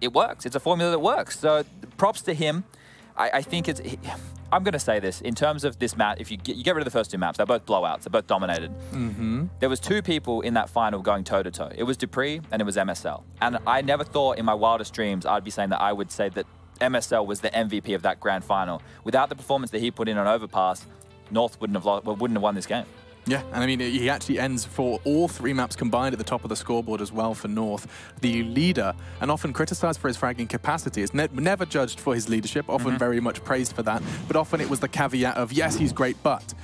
It works. It's a formula that works. So props to him. I think it's... I'm going to say this, in terms of this map, if you get rid of the first 2 maps, they're both blowouts, they're both dominated. There was 2 people in that final going toe-to-toe. It was Dupree and it was MSL. And I never thought in my wildest dreams I'd be saying that I would say that MSL was the MVP of that grand final. Without the performance that he put in on Overpass, North wouldn't have won this game. Yeah, and I mean, he actually ends for all 3 maps combined at the top of the scoreboard as well for North. The leader, and often criticised for his fragging capacity, is never judged for his leadership, often very much praised for that, but often it was the caveat of, yes, he's great, but